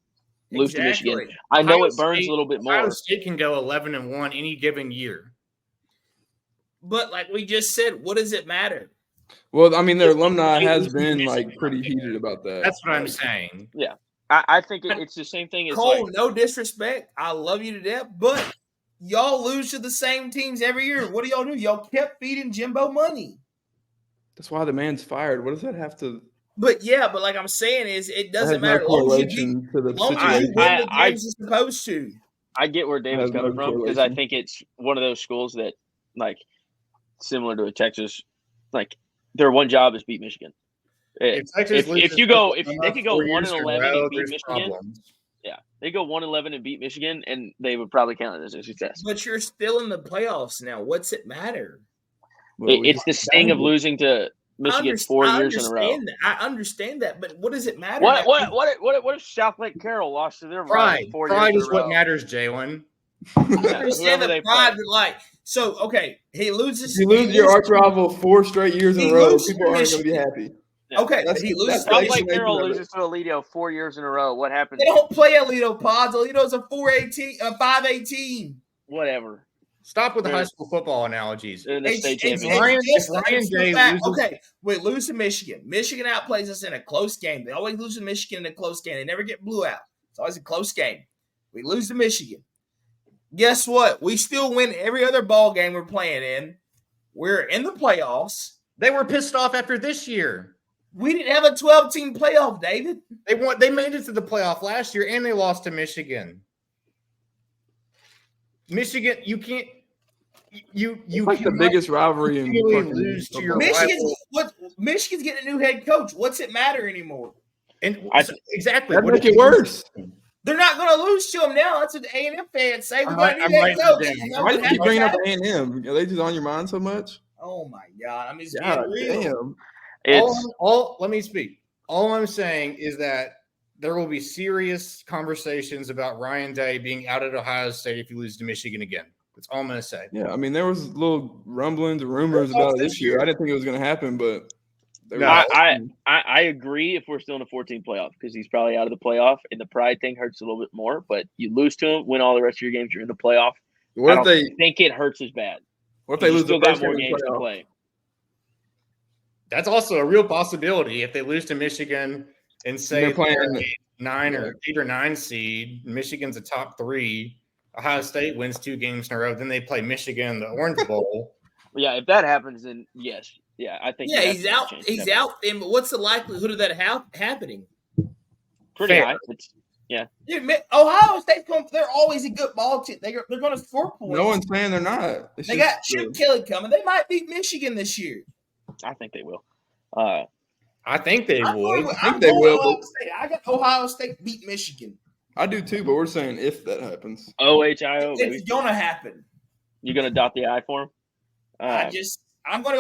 lose to Michigan. Exactly. I know Ohio it burns State- a little bit Ohio more. State can go 11-1 any given year. But like we just said, what does it matter? Well, I mean, their alumni They has lose to been Michigan. like pretty heated about that. That's what I'm Like, saying. I think it's the same thing as Cole, like, no disrespect. I love you to death, but y'all lose to the same teams every year. What do y'all do? Y'all kept feeding Jimbo money. That's why the man's fired. What does that have to? But like I'm saying is it That has doesn't no matter. Long as you correlation to the long as you situation. win the I- games you're supposed to. I get where David's has no coming from because I correlation. think it's one of those schools that, like, similar to a Texas, like their one job is beat Michigan. Texas If loses you go, to if Oklahoma they could go 4 years in a 1-11 row, and beat there's Michigan, problems. they go 1-11 and beat Michigan, and they would probably count it as a success. But you're still in the playoffs now. What's it matter? Well, we It's the just- sting of losing to Michigan 4 years in a row. I understand that, but what does it matter? What now? what if South Lake Carroll lost to their rival Pride. 4 Pride years is in a row? what matters, Jalen. I Yeah, understand whoever the they pride, play. but like, so okay, he loses. If you lose your arch rival 4 straight years in He a row, loses people aren't going to be Michigan. happy. Yeah. Okay, but That's he the- loses. that's the South Michigan. Lake explanation Carroll of it. loses to Alito 4 years in a row. What happens? They don't play Alito Pods. Alito's a 4-18, a 5-18. Whatever. Stop with the high There's- school football analogies. They're in the state it's championship. Ryan- just- if Ryan it's the Day fact- loses- okay, we lose to Michigan. Michigan outplays us in a close game. They always lose to Michigan in a close game. They never get blew out. It's always a close game. We lose to Michigan. Guess what? We still win every other ball game we're playing in. We're in the playoffs. They were pissed off after this year. We didn't have a 12-team playoff, David. They made it to the playoff last year and they lost to Michigan. Michigan, you can't you It's like the cannot biggest rivalry in continually fucking lose to your football. rival. Michigan's getting a new head coach. What's it matter anymore? And I- exactly. That what make if it you- worse. They're not going to lose to him now. That's what the A&M fans say. We I'm got a right- new I'm head writing coach. it down. You know Why what do you keep bringing up happens? A&M? Are they just on your mind so much? Oh my God! I'm just God being real. damn. It's Let me speak. All I'm saying is that there will be serious conversations about Ryan Day being out at Ohio State if you lose to Michigan again. That's all I'm going to say. Yeah, I mean, there was little rumblings and rumors Well, about it this this year. I didn't think it was going to happen, but they No, were- I agree if we're still in a 14 playoff because he's probably out of the playoff and the pride thing hurts a little bit more. But you lose to him, win all the rest of your games, you're in the playoff. What I if they? don't think it hurts as bad. What if they You lose still the got first game more in the games to playoff? play. That's also a real possibility if they lose to Michigan and say They're playing- they're 8 or 9 seed, Michigan's a top 3, Ohio State wins 2 games in a row, then they play Michigan in the Orange Bowl. Yeah, if that happens, then yes. Yeah, I think. Yeah, you have he's to out. change He's that. out. Then, but what's the likelihood of that happening? Pretty Fair. high. It's, Dude, Ohio State, they're always a good ball team. They're going to score points. No one's saying they're not. It's They just got Chip Kelly coming. They might beat Michigan this year. I think they will. I think they I'm would. going- think I'm they going will, Ohio but- State. I got Ohio State beat Michigan. I do too, but we're saying if that happens. OHIO, baby. It's going to happen. You gonna dot the I for him? I I'm gonna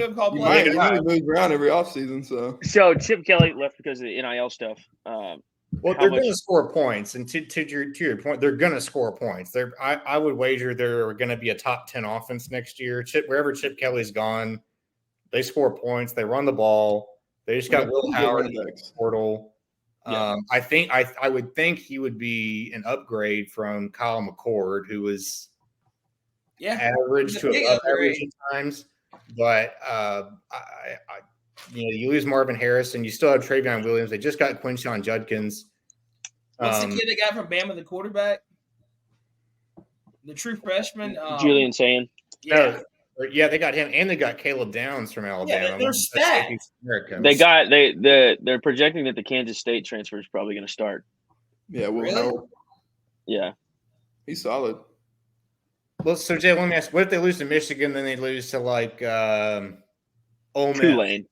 go call You plays. might. He moves around every offseason, so So Chip Kelly left because of the NIL stuff. Well, How they're much- going to score points, and to your point, they're going to score points. I would wager they're going to be a top 10 offense next year. Wherever Chip Kelly's gone, they score points. They run the ball. They just got Yeah, Will good Howard running in the backs. portal. Yeah. I would think he would be an upgrade from Kyle McCord, who was Yeah, average He's a to big above upgrade. average at times. But you lose Marvin Harrison. You still have Travion Williams. They just got Quinshon Judkins. What's the kid they got from Bama, the quarterback? The true freshman? Julian saying. Yeah. Yeah, they got him, and they got Caleb Downs from Alabama. they're stacked. They're projecting that the Kansas State transfer is probably going to start. yeah, Will Really? Howard. Yeah. He's solid. Well, so Jay, let me ask: what if they lose to Michigan, then they lose to like Ole Miss? Tulane.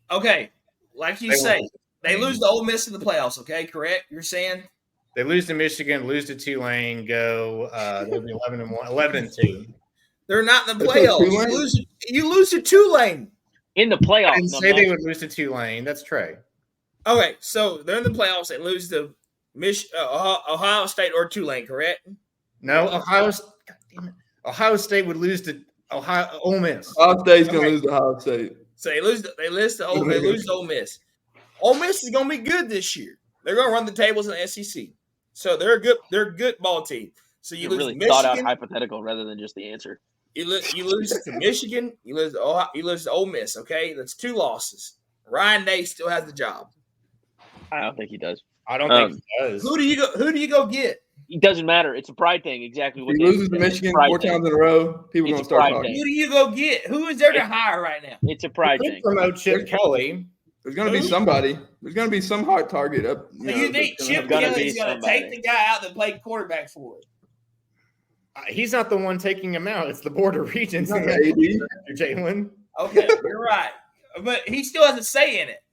Okay, like you They say, won't. they lose to Ole Miss in the playoffs. Okay, correct? You're saying They lose to Michigan, lose to Tulane, go. They'll be 11-1, 11-2. they're not in the They play playoffs. Tulane? You lose to Tulane. In the I playoffs. didn't say they would lose to Tulane. That's Trey. Okay, so they're in the playoffs. They lose to Ohio State or Tulane, correct? No, God damn it. Ohio State would lose to Ole Miss. Ohio State's gonna Okay. lose to Ohio State. So they lose to Ole Miss. Ole Miss is gonna be good this year. They're gonna run the tables in the SEC. So they're a good ball team. So you You lose really to thought out Michigan. hypothetical rather than just the answer. You lose to Michigan. You lose to Ohio, you lose to Ole Miss. Okay, that's 2 losses. Ryan Day still has the job. I don't think he does. I don't think he does. Who do you go get? It doesn't matter. It's a pride thing. Exactly what If he Dan loses to said. It's a Michigan pride 4 thing. times in a row, people It's gonna a start pride talking. thing. Who do you go get? Who is there to hire right now? It's a pride They thing. promote Chip Kelly. There's gonna be Who? somebody. There's gonna be some hard target up. So you think that's Chip gonna Kelly's be going to somebody. take the guy out that played quarterback for it? He's not the one taking him out. It's the Board of Regents. Not the AD. Jalen. Okay, you're right. But he still has a say in it.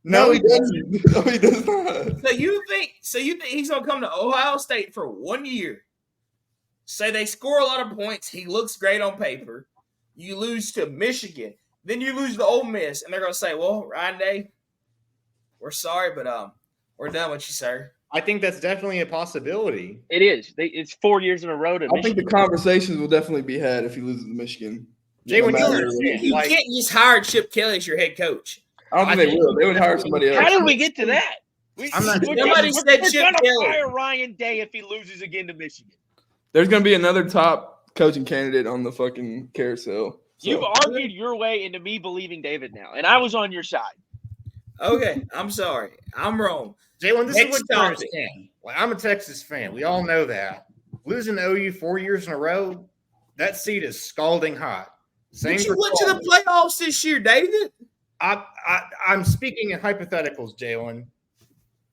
No, he doesn't. No, he does not. So you think he's going to come to Ohio State for 1 year? Say they score a lot of points. He looks great on paper. You lose to Michigan. Then you lose to Ole Miss. And they're going to say, well, Ryan Day, we're sorry, but we're done with you, sir. I think that's definitely a possibility. It is. It's 4 years in a row to I think the Michigan. conversations will definitely be had if he loses to Michigan. Jay, when you matter understand, You like, can't just hire Chip Kelly as your head coach. I don't think they will. They would hire somebody else. How did we get to that? I'm not- Somebody said Chip gonna Kelly. fire Ryan Day if he loses again to Michigan. There's gonna be another top coaching candidate on the fucking carousel. So, You've argued your way into me believing David now, and I was on your side. Okay, I'm sorry. I'm wrong. Jalen, this Next is what you topic. understand. Like, I'm a Texas fan. We all know that. Losing to OU 4 years in a row, that seat is scalding hot. Same But you for went to the Colby. playoffs this year, David. I'm speaking in hypotheticals, Jalen.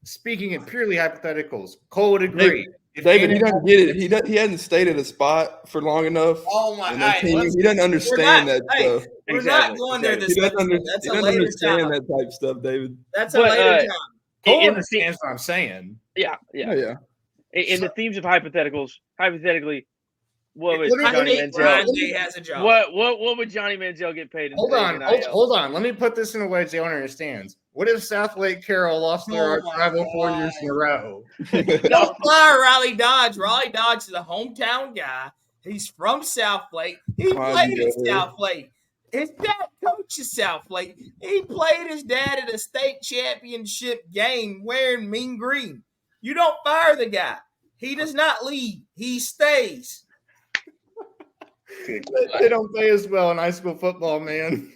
Speaking in purely hypotheticals. Cole would agree. If David, he Andy- doesn't get it. He hasn't stayed at a spot for long enough. Oh my in that God! team. He doesn't understand that Hey, stuff. we're Exactly, not going there exactly. this He doesn't, episode. That's he a doesn't later understand time. that type stuff, David. That's a But, later time. Cole in the understands what I'm saying. Yeah. Yeah. In the themes of hypotheticals, hypothetically, what would Let me- Johnny Ryan Manziel? Day has a job. What would Johnny Manziel get paid? In Hold today's on. NIL? Hold on. Let me put this in a way Jalen understands. What if South Lake Carroll lost their Oh my rival 4 years God. in a row? Don't fire Riley Dodge. Riley Dodge is a hometown guy. He's from South Lake. He Why'd played you at go there? South Lake. His dad coaches South Lake. He played his dad at a state championship game wearing mean green. You don't fire the guy. He does not leave. He stays. They don't play as well in high school football, man.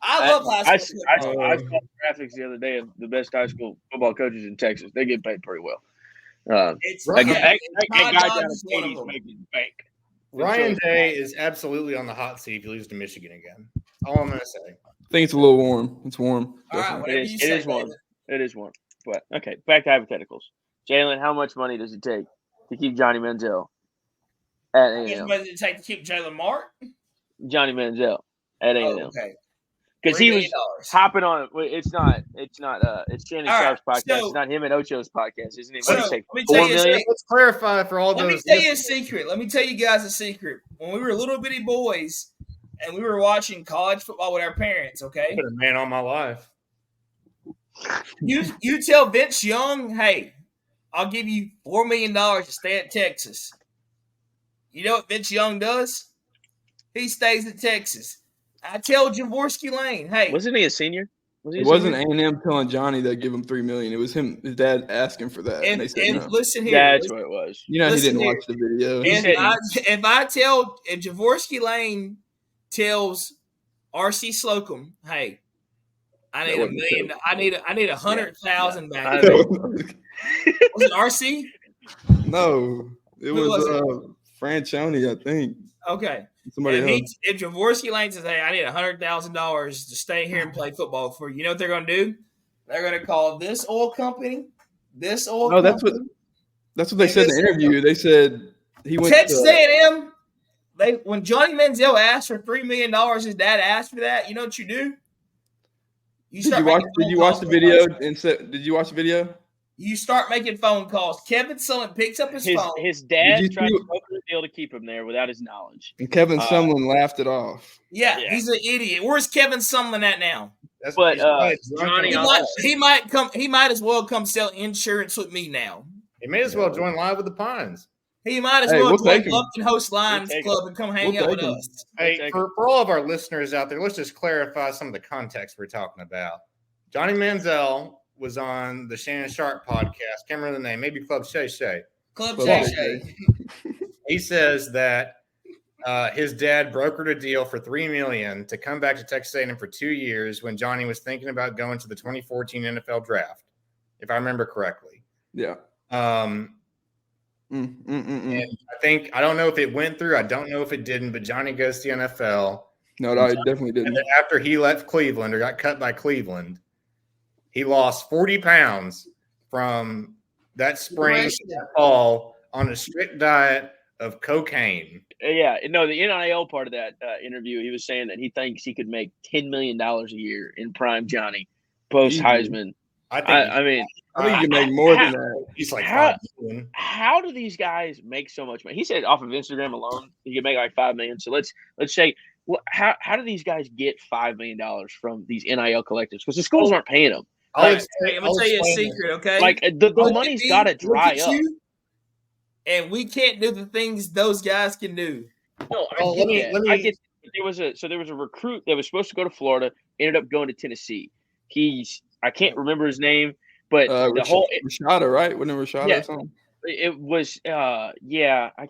I love high I school saw football. graphics the other day of the best high school football coaches in Texas. They get paid pretty well. It's Right. That Todd guy Dodge down in is one of Katie's them. making bank. Ryan Day is absolutely on the hot seat if he loses to Michigan again. All I'm going to say. I think it's a little warm. It's warm. All right, definitely. whatever It is- you it say, is warm. David. It is one. But okay, back to hypotheticals. Jalen, how much money does it take to keep Johnny Manziel at How much A&M? money did it take to keep Jalen Martin? Johnny Manziel at Oh, A&M okay. because $3 he million. was hopping on. It's not. It's Shannon All right, Sharp's podcast. so- it's not him and Ocho's podcast, isn't it? So, What did he say? let me 4 tell you million? something. Let's clarify for all Let me those. tell you a secret. Let me tell you guys a secret. When we were little bitty boys, and we were watching college football with our parents. Okay, Been a man all my life. you tell Vince Young, hey, I'll give you $4 million to stay at Texas. You know what Vince Young does? He stays at Texas. I tell Jaworski Lane, hey, Wasn't he a senior? Was he It a wasn't senior? A&M telling Johnny they'd give him $3 million. It was him, his dad asking for that, and they said no. listen here. That's what it was. You know, he listen didn't here. watch the video. He said- If Jaworski Lane tells RC Slocum, hey, I need That $1 wasn't million. true. I need 100,000 back. I Was mean, it RC? No, it Who was, was it? Franchione, I think. Okay. Somebody else. If Jaworski Lane says, hey, I need $100,000 to stay here and play football for you, you know what they're going to do? They're going to call this oil company, this oil No, company. that's what they said in the interview. They said he went Texas to A&M, when Johnny Manziel asked for $3 million, his dad asked for that. You know what you do? Did you watch the video and said, did you watch the video? You start making phone calls. Kevin Sullivan picks up his phone. his dad Did you tried see- to broker the deal to keep him there without his knowledge. And Kevin Sumlin laughed it off. Yeah, Yeah. he's an idiot. Where's Kevin Sumlin at now? That's But, he's probably Johnny drunk He on also- that. He might as well come sell insurance with me now. He may as well join Live with the Pines. He might as Hey, well we'll join take him. Lupton Host Lions take Club and come hang We'll out with take him. us. Hey, take for all of our listeners out there, let's just clarify some of the context we're talking about. Johnny Manziel was on the Shannon Sharp podcast. Can't remember the name. Maybe Club Shay Shay. Club Club Shay Shay Shay. He says that his dad brokered a deal for $3 million to come back to Texas A&M for 2 years when Johnny was thinking about going to the 2014 NFL draft, if I remember correctly. Yeah. And I don't know if it went through. I don't know if it didn't, but Johnny goes to the NFL. No, I definitely And didn't. then after he left Cleveland or got cut by Cleveland, he lost 40 pounds from that spring to that fall on a strict diet of cocaine. Yeah, no, the NIL part of that interview, he was saying that he thinks he could make $10 million a year in prime Johnny post Heisman. I think I mean, I think you can make more than that. he's like how- 5 million. how do these guys make so much money? He said off of Instagram alone, he could make like $5 million. So let's say, well, how do these guys get $5 million from these NIL collectives? Because the schools aren't paying them. I'll Hey, explain- I'm gonna tell you a I'll explain secret, okay? Like the Look at money's me, got to look dry at up. you, and we can't do the things those guys can do. No, Well, I let get me- that. I get there was a recruit that was supposed to go to Florida, ended up going to Tennessee. I can't remember his name, but the whole Rashada, right? Wasn't it Rashada Yeah. or something? it was I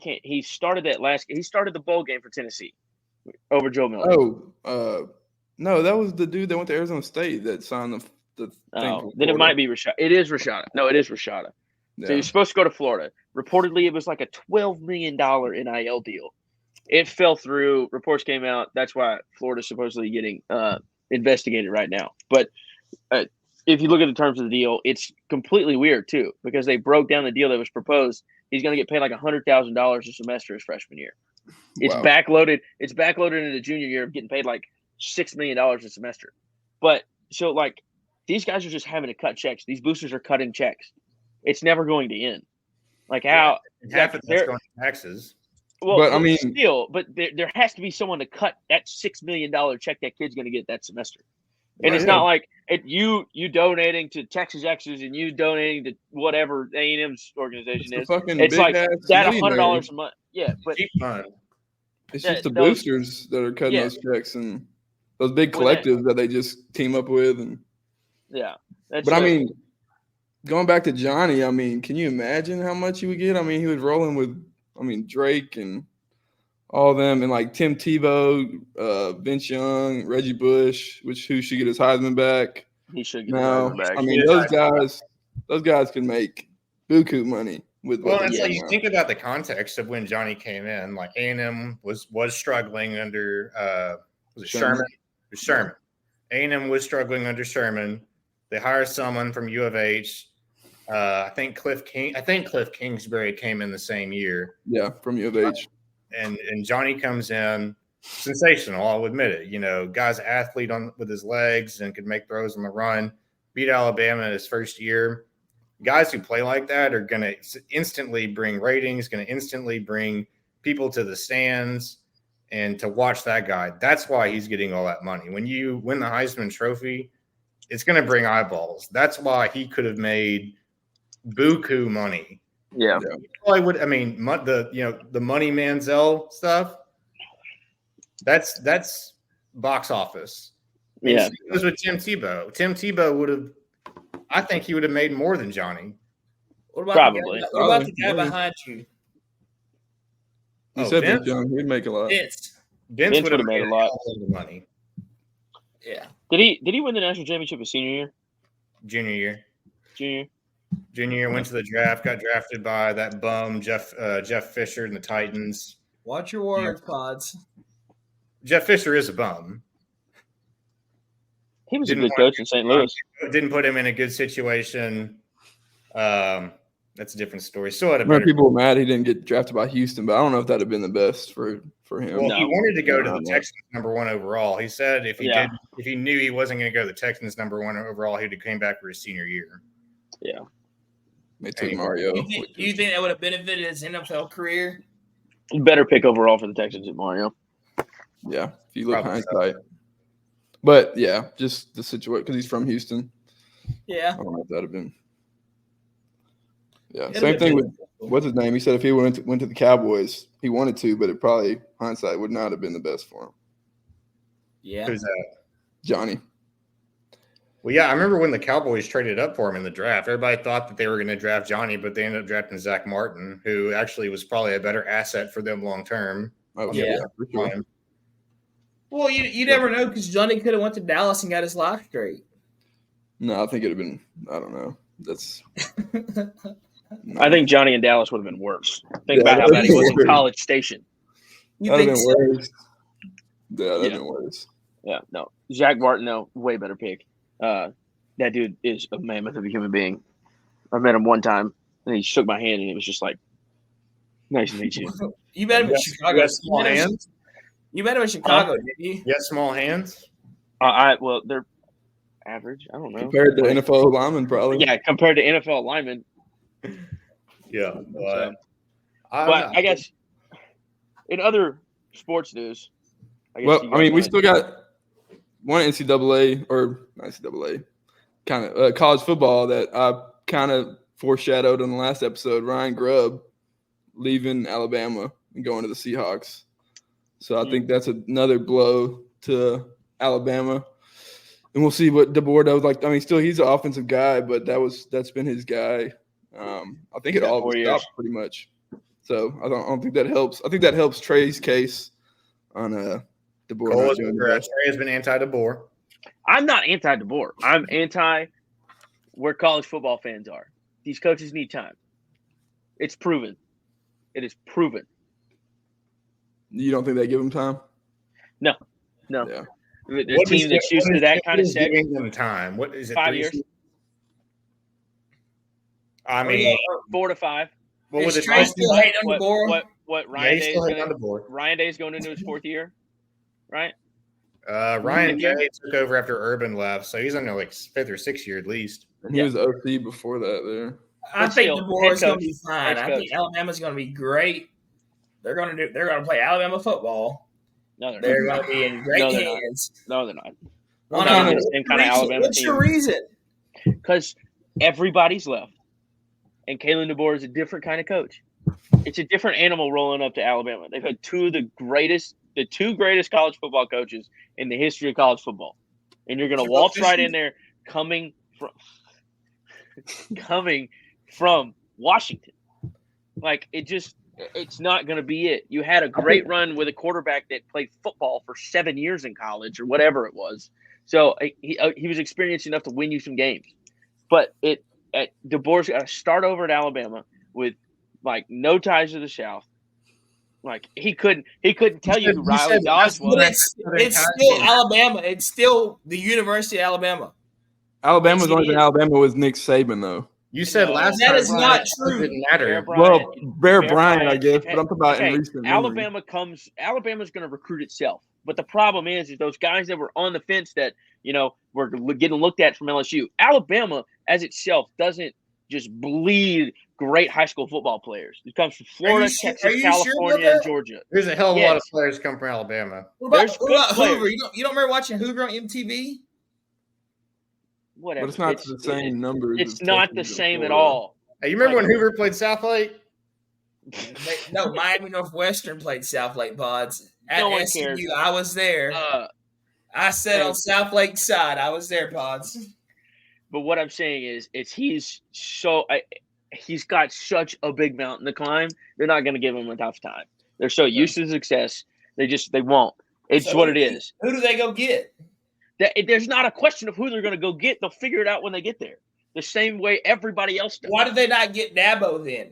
can't. He started the bowl game for Tennessee over Joe Miller. No, that was the dude that went to Arizona State that signed the thing. Oh, then it might be Rashada. It is Rashada. No, it is Rashada. Yeah. So you're supposed to go to Florida. Reportedly, it was like a $12 million NIL deal. It fell through. Reports came out. That's why Florida's supposedly getting investigated right now. But if you look at the terms of the deal, it's completely weird too, because they broke down the deal that was proposed. He's going to get paid like $100,000 a semester his freshman year. It's Wow. backloaded. It's backloaded into junior year of getting paid like $6 million a semester. But so like these guys are just having to cut checks. These boosters are cutting checks. It's never going to end. Like how And half of that's going to taxes. well, But, I mean- still, but there has to be someone to cut that $6 million check that kid's going to get that semester. And it's Right. not like you donating to Texas Exes and you donating to whatever A&M's organization It's is. the fucking It's like big-ass that millionaires. $100 a month. Yeah, but Cheap fun. It's that- just the those- boosters that are cutting Yeah. those checks and those big Well, that- collectives that they just team up with. And yeah. That's but I mean, going back to Johnny, I mean, can you imagine how much he would get? I mean, he was rolling with, Drake and all them, and like Tim Tebow, Vince Young, Reggie Bush, who should get his Heisman back. he should get No, the back. I mean those guys can make buku money with Well, what it's they're like doing you now. think about the context of when Johnny came in. Like A&M was struggling under was it Sherman? It was Sherman. A&M was struggling under Sherman. They hired someone from U of H. I think Cliff Kingsbury came in the same year, Yeah, from U of H. and Johnny comes in sensational. I'll admit it. You know, guy's an athlete with his legs and could make throws on the run. Beat Alabama in his first year. Guys who play like that are going to instantly bring ratings, going to instantly bring people to the stands. And to watch that guy, that's why he's getting all that money. When you win the Heisman Trophy, it's going to bring eyeballs. That's why he could have made buku money. Yeah. He probably would. I mean, the Money Manziel stuff. That's box office. Yeah. It was with Tim Tebow. Tim Tebow would have. I think he would have made more than Johnny. What about Probably. what about the guy behind you? You said Vince? that, John. He'd make a lot. Vince. Vince would have made a lot of the money. Yeah. Did he win the national championship his senior year? Junior year went to the draft, got drafted by that bum Jeff Fisher and the Titans. Watch your words, Pods. Jeff Fisher is a bum. He was a good coach in St. Louis. Didn't put him in a good situation. That's a different story. Still had a Remember, better. people were mad he didn't get drafted by Houston, but I don't know if that'd have been the best for him. Well, he wanted to go to the No. Texans #1 overall. He said if he knew he wasn't going to go to the Texans #1 overall, he'd have came back for his senior year. Yeah. They took Mario. You think that would have benefited his NFL career? Better pick overall for the Texans than Mario. Yeah, if you look Probably so. hindsight. But yeah, just the situation because he's from Houston. Yeah. I don't know if that'd have been. Yeah, It'd same have thing been- with what's his name. He said if he went to the Cowboys, he wanted to, but it probably hindsight would not have been the best for him. Yeah. Who's that? Johnny. Well, yeah, I remember when the Cowboys traded up for him in the draft. Everybody thought that they were going to draft Johnny, but they ended up drafting Zach Martin, who actually was probably a better asset for them long term. Oh, Yeah. for sure. Well, you never know because Johnny could have went to Dallas and got his life straight. No, I think it'd have been. I don't know. That's. I think Johnny in Dallas would have been worse. Think Yeah, about how bad he was in that'd be College Station. You That'd think have so? been worse. Yeah, that'd have Yeah. been worse. Yeah, no. Zach Martin, no, way better pick. That dude is a mammoth of a human being. I met him one time, and he shook my hand, and it was just like, nice to meet you. You met him in Chicago. You got small hands? You met him in Chicago, didn't you? You got small hands? Well, they're average. I don't know. Compared to NFL linemen, probably. Yeah, compared to NFL linemen. Yeah. But I guess in other sports news, Well, I mean, we still got one NCAA or not NCAA kind of college football that I kind of foreshadowed in the last episode. Ryan Grubb leaving Alabama and going to the Seahawks. So I think that's another blow to Alabama. And we'll see what DeBoer does. Like, I mean, still he's an offensive guy, but that's been his guy. I think it all stopped pretty much. So I don't think that helps. I think that helps Trey's case on DeBoer. Cole Trey has been anti-DeBoer. I'm not anti-DeBoer. I'm anti where college football fans are. These coaches need time. It's proven. It is proven. You don't think they give him time? No. Yeah. The team that's used to that kind of sex. Giving them time. What is it? 5 years. I mean, 4 to 5. what was Is it? Trey still hating on DeBoer? What Yeah, Ryan he's Day still is hating on going DeBoer. Ryan Day is going into his 4th year, right? Ryan Day took over after Urban left, so he's under like 5th or 6th year at least. And he was OC before that there. I But think still, DeBoer is head going to be coach. fine. Head I think coach. Alabama's going to be great. They're going to play Alabama football. No, they're They're not. going to be in great No, they're not. hands. No, they're not. Oh, They're no, not the same kind of Alabama What's your team. reason? Because everybody's left, and Kalen DeBoer is a different kind of coach. It's a different animal rolling up to Alabama. They've had the two greatest college football coaches in the history of college football, and you're going to waltz right in there, coming from Washington. Like it's not going to be it. You had a great run with a quarterback that played football for 7 years in college or whatever it was. So he was experienced enough to win you some games. But DeBoer's got to start over at Alabama with like no ties to the South. Like he couldn't tell you who Riley Dodge But was. it's still Alabama. It's still the University of Alabama. Alabama's only been Alabama was Nick Saban though. You said No, last that time is not true. It didn't matter. Bear Bryant. Well, Bear Bear Bryant, I Bryant. guess, but I'm talking about Okay, in recent memory. Alabama's going to recruit itself. But the problem is those guys that were on the fence that, were getting looked at from LSU. Alabama as itself doesn't just bleed great high school football players. It comes from Florida, Are Texas, you sure about California, that? and Georgia. There's a hell of a lot of Yes. players come from Alabama. There's What good about players. Hoover? You don't remember watching Hoover on MTV? Whatever. But it's not the same numbers. It's as not the Texas and same at Florida. all. Hey, you remember when Hoover played South Lake? No, Miami Northwestern played South Lake Pods. At No one SMU, cares. I was there. I sat on South Lake side. I was there, Pods. But what I'm saying is, he's got such a big mountain to climb. They're not going to give him enough time. They're so used to success. They won't. It's So what it is. Who do they go get? There's not a question of who they're going to go get. They'll figure it out when they get there. The same way everybody else does. Why did they not get Dabo then?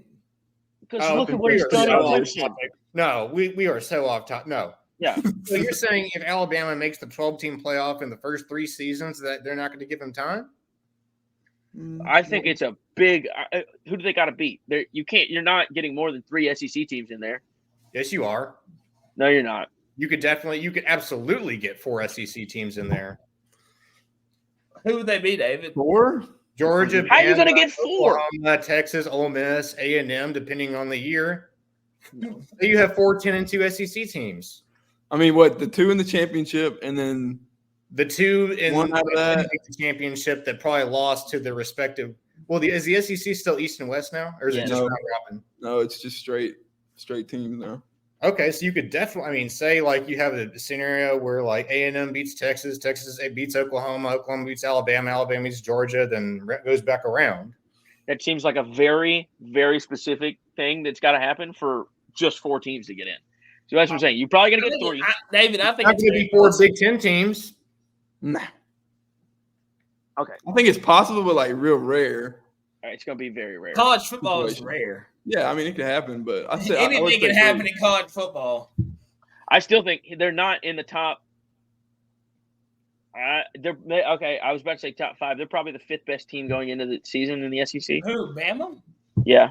Because look at what we he's are done so in off Clemson. topic. No, we are so off top. No. Yeah. So you're saying if Alabama makes the 12-team playoff in the first 3 seasons, that they're not going to give him time? I think it's a big. Who do they got to beat? You're not getting more than 3 SEC teams in there. Yes, you are. No, you're not. You could absolutely get 4 SEC teams in there. Who would they be, David? 4? Georgia. How are you going to Bama, get 4? Oklahoma, Texas, Ole Miss, A&M, depending on the year. So you have 4 10-2 SEC teams. I mean, what, the 2 in the championship and then The 2 in one out of that? the championship that probably lost to their respective. Well, is the SEC still East and West now, or is it just No. round robin? No, it's just straight teams now. Okay, so you could definitely, say like you have a scenario where like A&M beats Texas, Texas beats Oklahoma, Oklahoma beats Alabama, Alabama beats Georgia, then goes back around. That seems like a very, very specific thing that's got to happen for just 4 teams to get in. So that's what I'm saying. You're probably going to get 3. David, I think Not it's going to be 4 Big Ten teams. Nah. Okay. I think it's possible, but like real rare. All right, it's going to be very rare. college football is Situation. rare. Yeah, I mean, it could happen, but I said Anything can happen in college football. I still think they're not in the top. Okay. I was about to say top 5. They're probably the 5th best team going into the season in the SEC. Who? Bama? Yeah,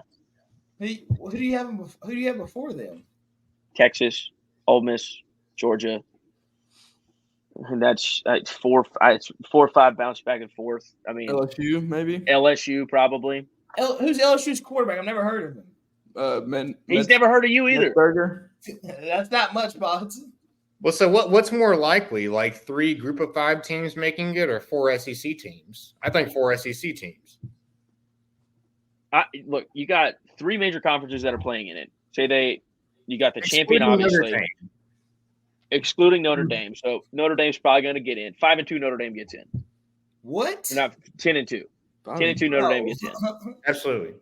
Who do you have before them? Texas, Ole Miss, Georgia. And that's 4. It's 4 or 5 bounce back and forth. I mean, LSU, maybe. LSU probably. Who's LSU's quarterback? I've never heard of him. He's never heard of you either. Burger. That's not much, Bods. Well, so what's more likely, like 3 group of 5 teams making it or 4 SEC teams? I think 4 SEC teams. Look, you got 3 major conferences that are playing in it. You got the champion, Excluding obviously, Notre Dame. excluding Notre Dame. So Notre Dame's probably going to get in. 5-2 Notre Dame gets in. What? Not 10-2. 10-2 Notre Dame gets in. Absolutely.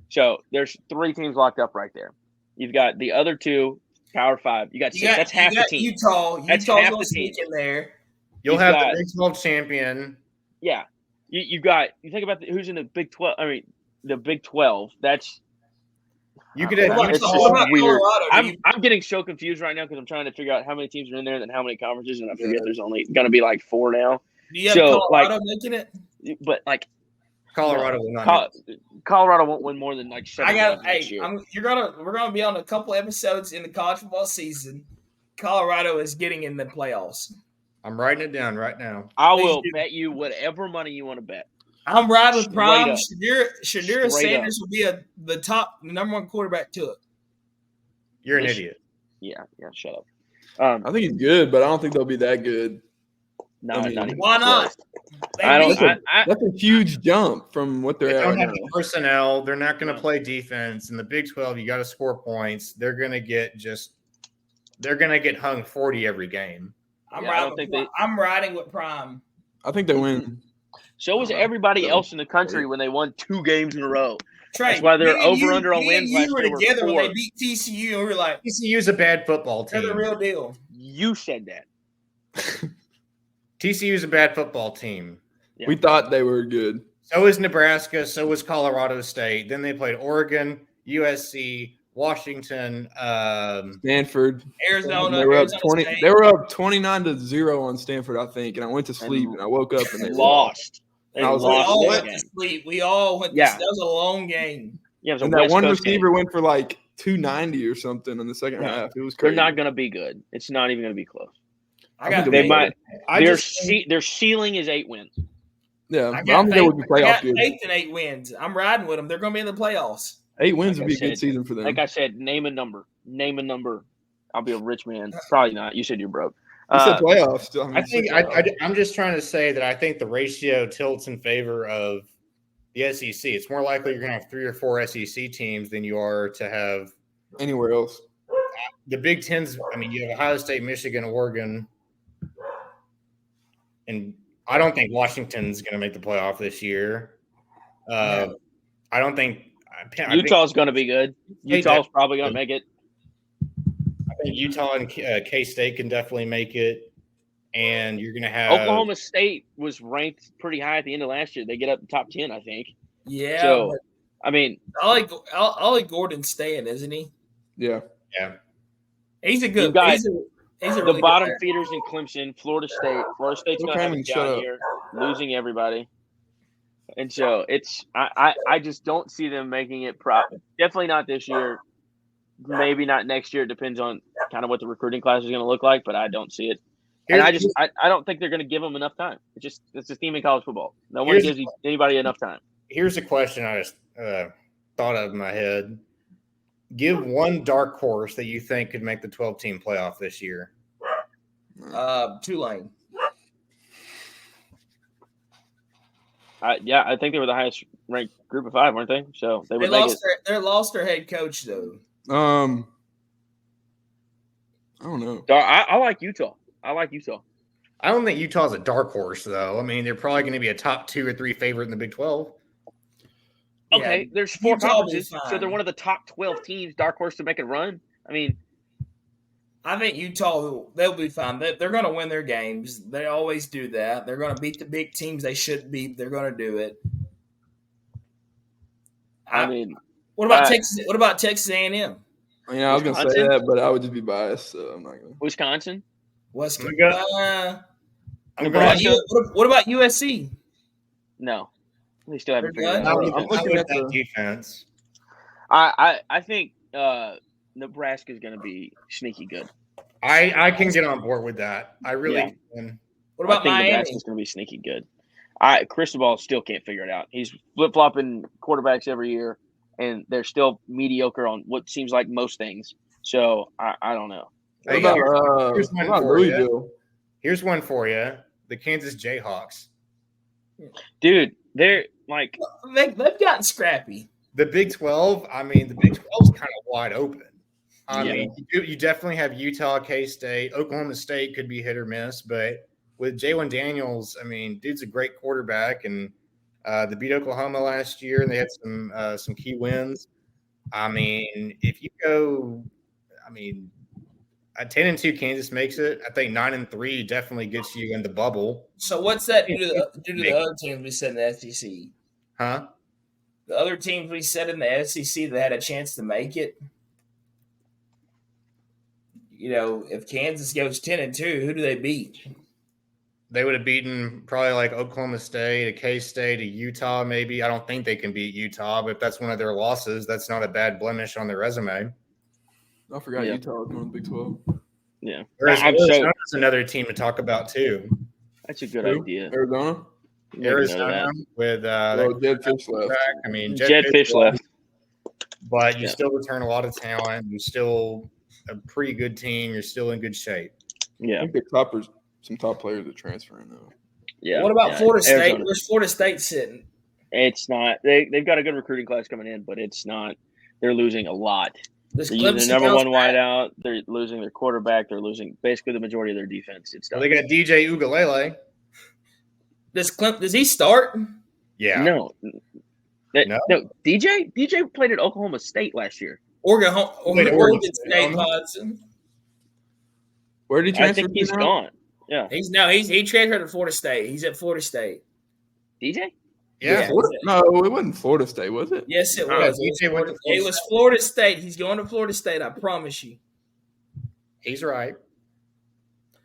So there's 3 teams locked up right there. You've got the other 2 Power 5. You got 6. That's half the team. Utah. That's Utah's half gonna the sneak team. in there. You'll You've have got- the Big 12 champion. Yeah. You think about who's in the Big 12. I mean, the Big 12. That's You could What have about- Utah. it's just weird. Colorado? I'm getting so confused right now because I'm trying to figure out how many teams are in there and how many conferences, and I forget there's only going to be like 4 now. Do you have So, Colorado making it? But like Colorado will not. Colorado won't win more than like 7 I got. games next Hey, year. we're gonna be on a couple episodes in the college football season. Colorado is getting in the playoffs. I'm writing it down right now. I please will do. bet you whatever money you want to bet. I'm riding with Straight Prime. up. Shadira Straight Sanders will be the number 1 quarterback to it. You're an Yes. idiot. Yeah, shut up. I think he's good, but I don't think they'll be that good. No, I mean, not even Why not? close. They I don't. beat- That's a huge jump from what They they're at don't right have now. the personnel. They're not going to No. play defense. In the Big 12, you got to score points. They're going to get they're going to get hung 40 every game. I'm Yeah, I don't riding. think I'm riding with Prime. I think they win. So was everybody else in the country when they won 2 games in a row. Trey, That's why they're me and over under on me and wins You last were year were together when 4. they beat TCU, and we were like, TCU's a bad football "They're the team. real deal." You said that. TCU's a bad football team. Yeah. We thought they were good. So is Nebraska. So was Colorado State. Then they played Oregon, USC, Washington. Stanford. Arizona. They were up Arizona 20. State. They were up 29-0 on Stanford, I think. And I went to sleep and I woke up and they Lost. They I was We lost all that went game. to sleep. We all went. Yeah. That was a long game. Yeah, it was a And that West one Coast game. receiver went for like 290 or something in the second Yeah. half. It was They're crazy. not going to be good. It's not even going to be close. I got. think They They- might. I Their just their ceiling is 8 wins. Yeah, I but I got don't think they would be I playoff got good. faith in 8 wins. I'm riding with them. They're going to be in the playoffs. 8 wins Like would I be a good said- season for them. Like I said, name a number. Name a number. I'll be a rich man. Probably not. You said you're broke. You said playoffs. Still, I think I'm just trying to say that I think the ratio tilts in favor of the SEC. It's more likely you're going to have 3 or 4 SEC teams than you are to have anywhere else. the Big Ten's. I mean, you have Ohio State, Michigan, Oregon, and I don't think Washington's going to make the playoff this year. I don't think Utah's going to be good. Utah's probably going to make it. I think Utah and K-State can definitely make it, and you're going to have Oklahoma State was ranked pretty high at the end of last year. They get up to top 10, I think. Yeah. So, I mean, Ollie Gordon's staying, isn't he? Yeah. He's a good. You got he's a the really bottom good player. feeders in Clemson, Florida State. Florida State's going to have a down year, losing everybody. And so I just don't see them making it definitely not this year. Maybe not next year. It depends on kind of what the recruiting class is going to look like, but I don't see it. And I don't think they're going to give them enough time. It's a theme in college football. No one gives anybody enough time. Here's a question I just thought of in my head. Give one dark horse that you think could make the 12-team playoff this year. Tulane. I think they were the highest ranked group of 5, weren't they? So they lost their head coach though. I don't know. I like Utah. I don't think Utah's a dark horse, though. I mean, they're probably going to be a top 2 or 3 favorite in the Big 12. Okay, Yeah, there's 4 conferences, so fine. they're one of the top 12 teams, dark horse to make a run. I mean, I think Utah, they'll be fine. They're going to win their games. They always do that. They're going to beat the big teams they should beat. They're going to do it. I mean, what about Texas? What about Texas A&M? Yeah, I was going to say that, but I would just be biased, so I'm not going to. Wisconsin? What Nebraska? about USC? No. They still haven't They're figured it done? out. I'm looking at the defense. I think Nebraska's going to be sneaky good. I can get on board with that. I really can. What about I think Miami? Nebraska's going to be sneaky good. Cristobal still can't figure it out. He's flip-flopping quarterbacks every year, and they're still mediocre on what seems like most things. So, I don't know. What about Louisville? Here's one for you. The Kansas Jayhawks. Dude, they're like – They've gotten scrappy. The Big 12, I mean, the Big 12 is kind of wide open. I mean, you definitely have Utah, K-State. Oklahoma State could be hit or miss, but with Jalen Daniels, I mean, dude's a great quarterback, and they beat Oklahoma last year, and they had some key wins. I mean, if you go, I mean, at 10-2, Kansas makes it. I think 9-3 definitely gets you in the bubble. So what's that do to the other teams we said in the SEC? Huh? The other teams we said in the SEC that had a chance to make it. You know, if Kansas goes 10-2, who do they beat? They would have beaten probably like Oklahoma State, a K-State, a Utah maybe. I don't think they can beat Utah, but if that's one of their losses, that's not a bad blemish on their resume. I forgot Utah was going to the Big 12. Yeah. Arizona's another team to talk about too. That's a good idea. Arizona? Arizona with Jed Fish left. I mean, Jed Fish left. But you still return a lot of talent. You're still a pretty good team. You're still in good shape. Yeah. I think some top players are transferring though. Yeah. What about Florida State? Arizona. Where's Florida State sitting? It's not. They've got a good recruiting class coming in, but it's not. They're losing a lot. Does They're using Clemson their number bounce one back? wideout. They're losing their quarterback. They're losing basically the majority of their defense. It's Well, they got DJ Ugalele. Does he start? Yeah. No. No. DJ played at Oklahoma State last year. Oregon Oregon State Hudson. Where did he I transfer think he's to now? gone. Yeah. He transferred to Florida State. He's at Florida State. DJ? Yeah. No, it wasn't Florida State, was it? Yes, it No, was. DJ went to Florida It was Florida State. He's going to Florida State. I promise you. He's right.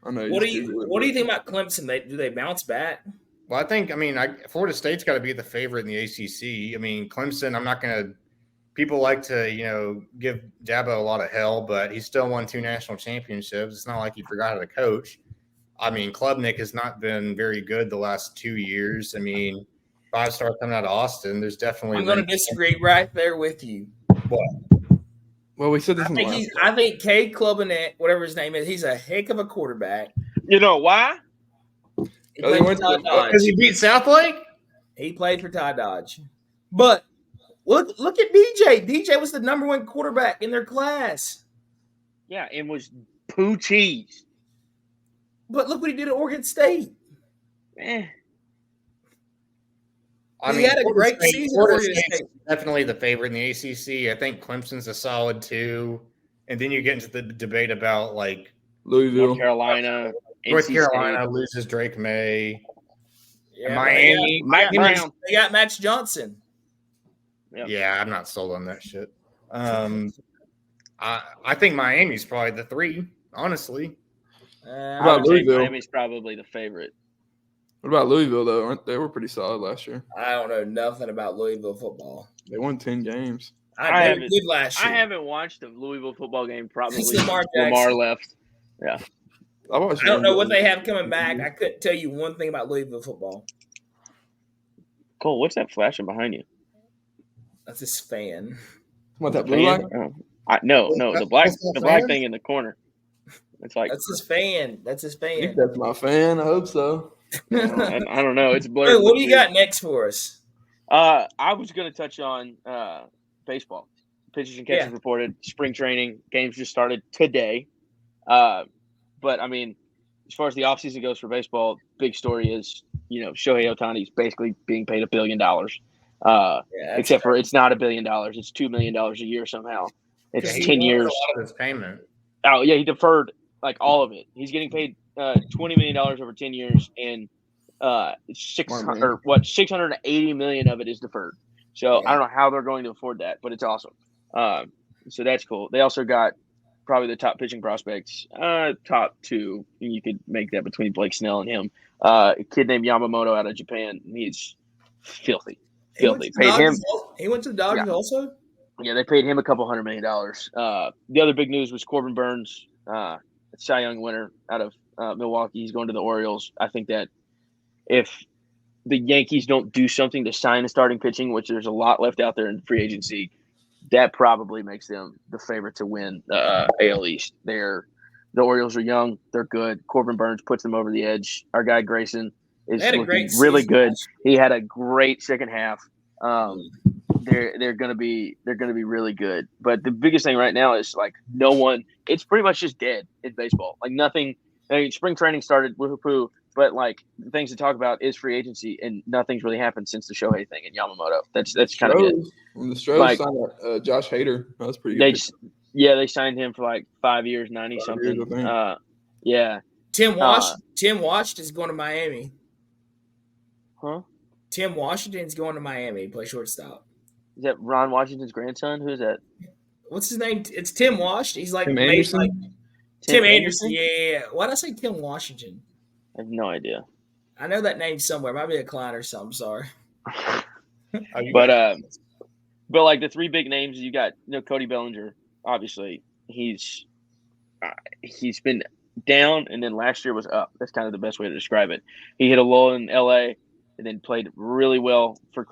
I know. What do you think about Clemson? Do they bounce back? Well, I mean, Florida State's got to be the favorite in the ACC. I mean, Clemson, I'm not going to – people like to, give Dabo a lot of hell, but he still won 2 national championships. It's not like he forgot how to coach. I mean, Klubnik has not been very good the last 2 years. I mean, 5-star coming out of Austin. There's definitely I'm going to disagree right there with you. Well, we said this I in the think last. I think Cade Klubnik, whatever his name is, he's a heck of a quarterback. You know why? He Oh, they played for went to Todd the- Dodge. Because he beat Southlake? He played for Todd Dodge. But look at DJ. DJ was the number one quarterback in their class. Yeah, and was poo cheese. But look what he did at Oregon State. Eh. He had a great Florida season at Florida Oregon State's State. definitely the favorite in the ACC. I think Clemson's a solid 2. And then you get into the debate about like Louisville. North Carolina, North NC Carolina State. loses Drake May. Yeah, Miami. Matt Brown. They got Max Johnson. Yeah, I'm not sold on that shit. I think Miami's probably the 3, honestly. I About would say Louisville? Miami's probably the favorite. What about Louisville though? They were pretty solid last year. I don't know nothing about Louisville football. They won 10 games. They were haven't- good last year. I haven't watched a Louisville football game probably It's since Lamar Lamar Jackson. left. I watched. I don't know what them. they have coming back. I couldn't tell you one thing about Louisville football. Cole, what's that flashing behind you? That's his fan. What that blue line? Oh. No, the black That's not the black fan? thing in the corner. It's like That's his fan. That's his I think fan. that's my fan. I hope so. I don't know. It's Hey, blurred. what do you got next for us? I was going to touch on baseball. Pitchers and catchers Yeah. reported. Spring training games just started today. But I mean, as far as the offseason goes for baseball, big story is Shohei Ohtani's basically being paid $1 billion. Yeah, that's Except for it's not $1 billion; it's $2 million a year somehow. It's Yeah, he 10 won years. A lot of his payment. Oh yeah, he deferred like all of it. He's getting paid $20 million over 10 years, and $680 million of it is deferred. So I don't know how they're going to afford that, but it's awesome. So that's cool. They also got probably the top pitching prospects, top 2. You could make that between Blake Snell and him. A kid named Yamamoto out of Japan. He's filthy. He went to the Paid him. Dodgers al- He went to the Dodgers also. Yeah, they paid him a couple $100 million. The other big news was Corbin Burns, Cy Young winner out of Milwaukee. He's going to the Orioles. I think that if the Yankees don't do something to sign a starting pitching, which there's a lot left out there in free agency, that probably makes them the favorite to win the AL East. The Orioles are young. They're good. Corbin Burns puts them over the edge. Our guy Grayson is They had a looking great really season good. last He had a great second half. They're gonna be really good. But the biggest thing right now is like no one. It's pretty much just dead in baseball. Like nothing. I mean, spring training started woohoo, but like the things to talk about is free agency, and nothing's really happened since the Shohei thing and Yamamoto. That's kind of it. When the Stros Like- signed Josh Hader, that was pretty They good. just, they signed him for like 5 years, 90 5 something. years, I think. Yeah. Tim Washington's going to Miami. Huh? Tim Washington's going to Miami to play shortstop. Is that Ron Washington's grandson? Who is that? What's his name? It's Tim Washington. He's like Tim made Anderson? like Tim Anderson. Yeah. Why did I say Tim Washington? I have no idea. I know that name somewhere. Might be a client or something. Sorry. But like the 3 big names you got, Cody Bellinger. Obviously, he's been down, and then last year was up. That's kind of the best way to describe it. He hit a lull in LA, and then played really well for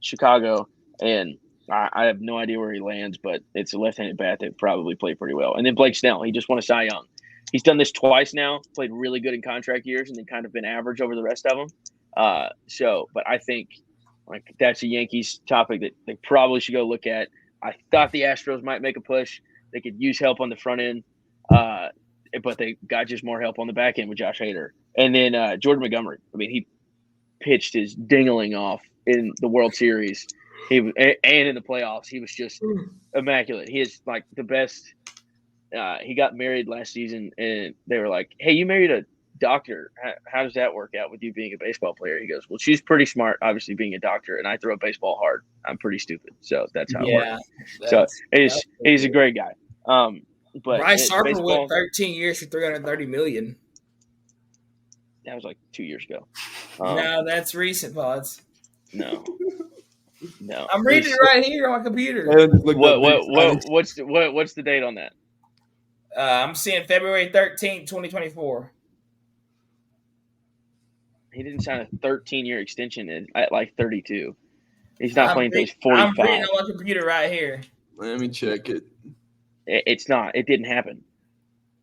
Chicago, and I have no idea where he lands, but it's a left-handed bat that probably played pretty well. And then Blake Snell, he just won a Cy Young. He's done this twice now. Played really good in contract years, and then kind of been average over the rest of them. But I think like that's a Yankees topic that they probably should go look at. I thought the Astros might make a push. They could use help on the front end, but they got just more help on the back end with Josh Hader. And then Jordan Montgomery. I mean, he pitched his dingling off in the World Series. And in the playoffs, he was just immaculate. He is like the best. He got married last season, and they were like, "Hey, you married a doctor. How does that work out with you being a baseball player?" He goes, "Well, she's pretty smart, obviously being a doctor, and I throw a baseball hard. I'm pretty stupid, so that's how it works." So he's a great guy. But Bryce Harper baseball, went 13 years for $330 million. that was like 2 years ago. No, that's recent, Pods. No. I'm reading it right here on my computer. What's the date on that? I'm seeing February 13th, 2024. He didn't sign a 13-year extension at like 32. He's not playing until he's I'm 45. reading on my computer right here. Let me check it. It's not. It didn't happen.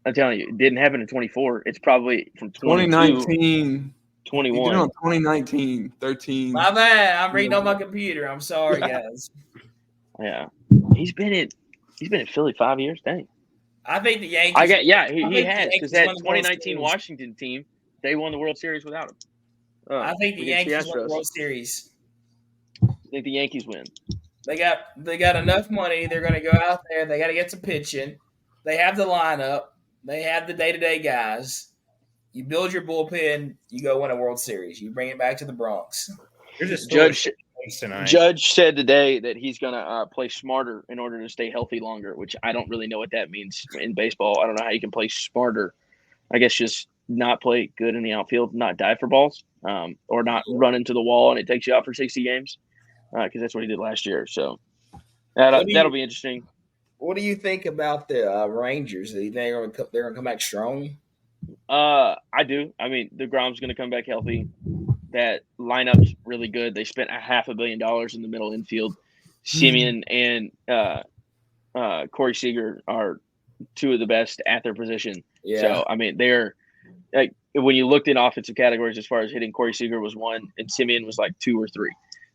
I'm telling you, it didn't happen in 24. It's probably from 22, 2019. He did it 21. on 2019, 13. My bad. I'm reading on my computer. I'm sorry, guys. Yeah, he's been at Philly 5 years. Dang. I think the Yankees. He I has think the because Yankees that won the World 2019 Series. Washington team, they won the World Series without him. I think the against Yankees won the Astros. World Series. I think the Yankees win. They got enough money. They're going to go out there. They got to get some pitching. They have the lineup. They have the day-to-day guys. You build your bullpen. You go win a World Series. You bring it back to the Bronx. You're just Judge tonight. Judge said today that he's going to play smarter in order to stay healthy longer, which I don't really know what that means in baseball. I don't know how you can play smarter. I guess just not play good in the outfield, not dive for balls, or not run into the wall and it takes you out for 60 games, because that's what he did last year. So that'll be interesting. What do you think about the Rangers? Do you think they're going to come back strong? I do. I mean, DeGrom's going to come back healthy. That lineup's really good. They spent $500 million in the middle infield. Simeon and Corey Seager are two of the best at their position. Yeah. So, I mean, they're like, when you looked in offensive categories as far as hitting, Corey Seager was 1 and Simeon was like 2 or 3.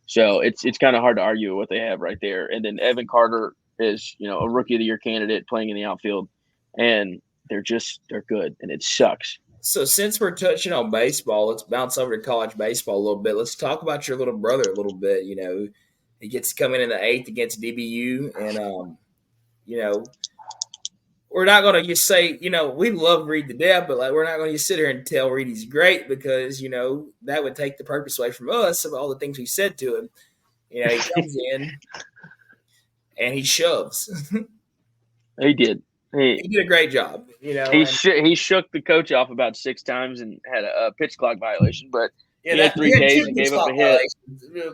So it's kind of hard to argue with what they have right there. And then Evan Carter is, a rookie of the year candidate playing in the outfield, and they're good, and it sucks. So since we're touching on baseball, let's bounce over to college baseball a little bit. Let's talk about your little brother a little bit. He gets to come in the 8th against DBU, and we're not going to just say, we love Reed to death, but we're not going to just sit here and tell Reed he's great because, that would take the purpose away from us of all the things we said to him. He comes in and he shoves. He did. He did a great job. He shook the coach off about 6 times and had a pitch clock violation, but he had 3 Ks and gave up a hit.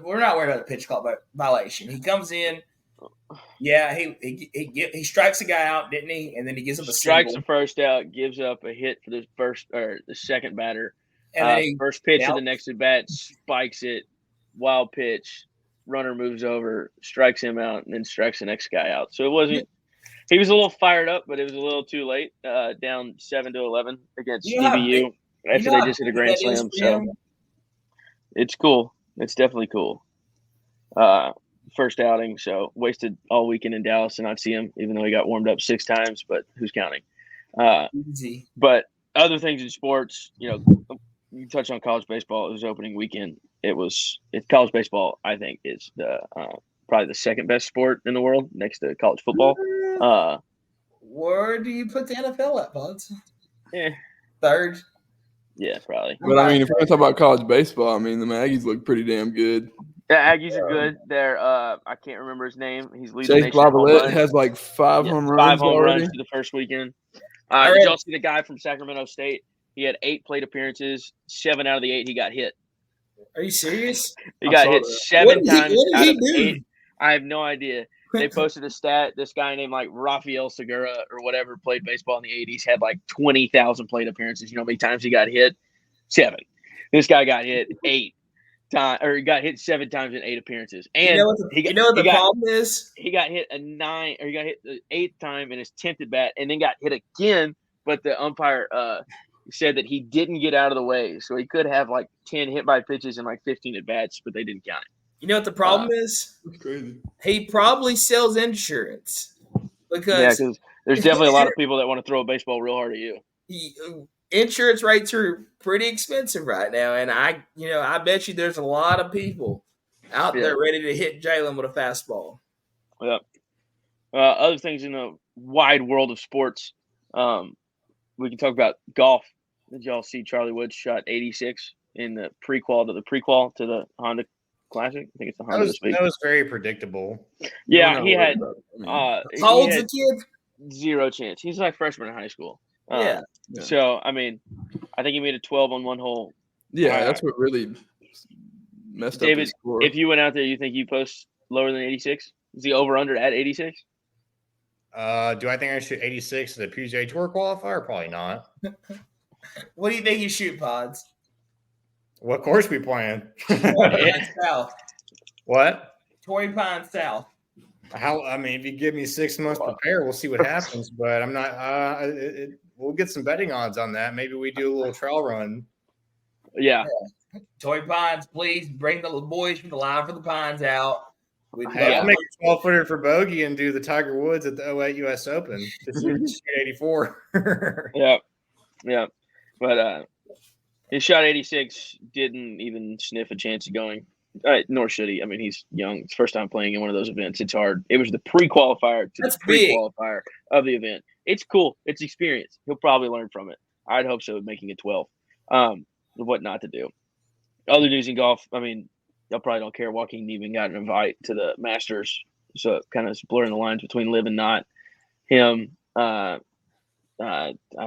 We're not worried about the pitch clock violation. He comes in. Yeah, he strikes a guy out, didn't he? And then he gives up a strikes single. the first out, gives up a hit for the first or the second batter. And then first pitch of the next at bat, spikes it, wild pitch, runner moves over, strikes him out, and then strikes the next guy out. So it wasn't. He was a little fired up, but it was a little too late. Down 7-11 against DBU after they just hit a grand slam. So it's cool. It's definitely cool. First outing, so wasted all weekend in Dallas to not see him, even though he got warmed up 6 times. But who's counting? Easy. But other things in sports, you touched on college baseball. It was opening weekend. It's college baseball. I think is the probably the second best sport in the world, next to college football. Where do you put the NFL at, Buds? Yeah. 3rd. Yeah, probably. But I mean, if we're gonna talk about college baseball, I mean, the Aggies look pretty damn good. Yeah, Aggies are good. They're I can't remember his name. He's leading Chase the nation. Lavalette has like 5 home runs. 5 home already. runs for the first weekend. Did y'all see the guy from Sacramento State? He had 8 plate appearances. 7 out of the 8 he got hit. Are you serious? He got hit 7 times what out did of he do? 8. I have no idea. They posted a stat. This guy named like Rafael Segura or whatever played baseball in the 80s, had like 20,000 plate appearances. You know how many times he got hit? 7. This guy got hit 8 times, or he got hit 7 times in 8 appearances. And what the problem is? He got hit he got hit the 8th time in his 10th at bat, and then got hit again. But the umpire said that he didn't get out of the way, so he could have like 10 hit by pitches and like 15 at bats, but they didn't count it. You know what the problem is? That's crazy. He probably sells insurance because there's definitely a lot of people that want to throw a baseball real hard at you. Insurance rates are pretty expensive right now, and I bet you there's a lot of people out there ready to hit Jalen with a fastball. Yeah. Other things in the wide world of sports, we can talk about golf. Did y'all see Charlie Woods shot 86 in the prequel to the Honda Classic? I think it's the Honda this week. That was very predictable. Yeah, he had. How old's the kid? 0 chance. He's like freshman in high school. Yeah. So I mean, I think he made a 12 on one hole. Yeah, that's what really messed David, up his score. if you went out there, you think you post lower than 86? Is the over under at 86? Do I think I shoot 86 in the PGA Tour qualifier? Probably not. What do you think you shoot, Pods? What course we playing? Torrey Pine South. What? Torrey Pine South. I mean, if you give me 6 months to prepare, we'll see what happens. But I'm not. We'll get some betting odds on that. Maybe we do a little trail run. Yeah. Torrey Pines, please bring the boys from the Line for the Pines out. Hey, I'll make a 12-footer for bogey and do the Tiger Woods at the 08 U.S. Open to shoot 84. Yeah. But his shot 86 didn't even sniff a chance of going. Nor should he. I mean, he's young. It's first time playing in one of those events. It's hard. It was the pre-qualifier to That's the pre-qualifier of the event. It's cool. It's experience. He'll probably learn from it. I'd hope so, making it 12. What not to do. Other news in golf, I mean, y'all probably don't care. Joaquin even got an invite to the Masters. So kind of blurring the lines between live and not. Him,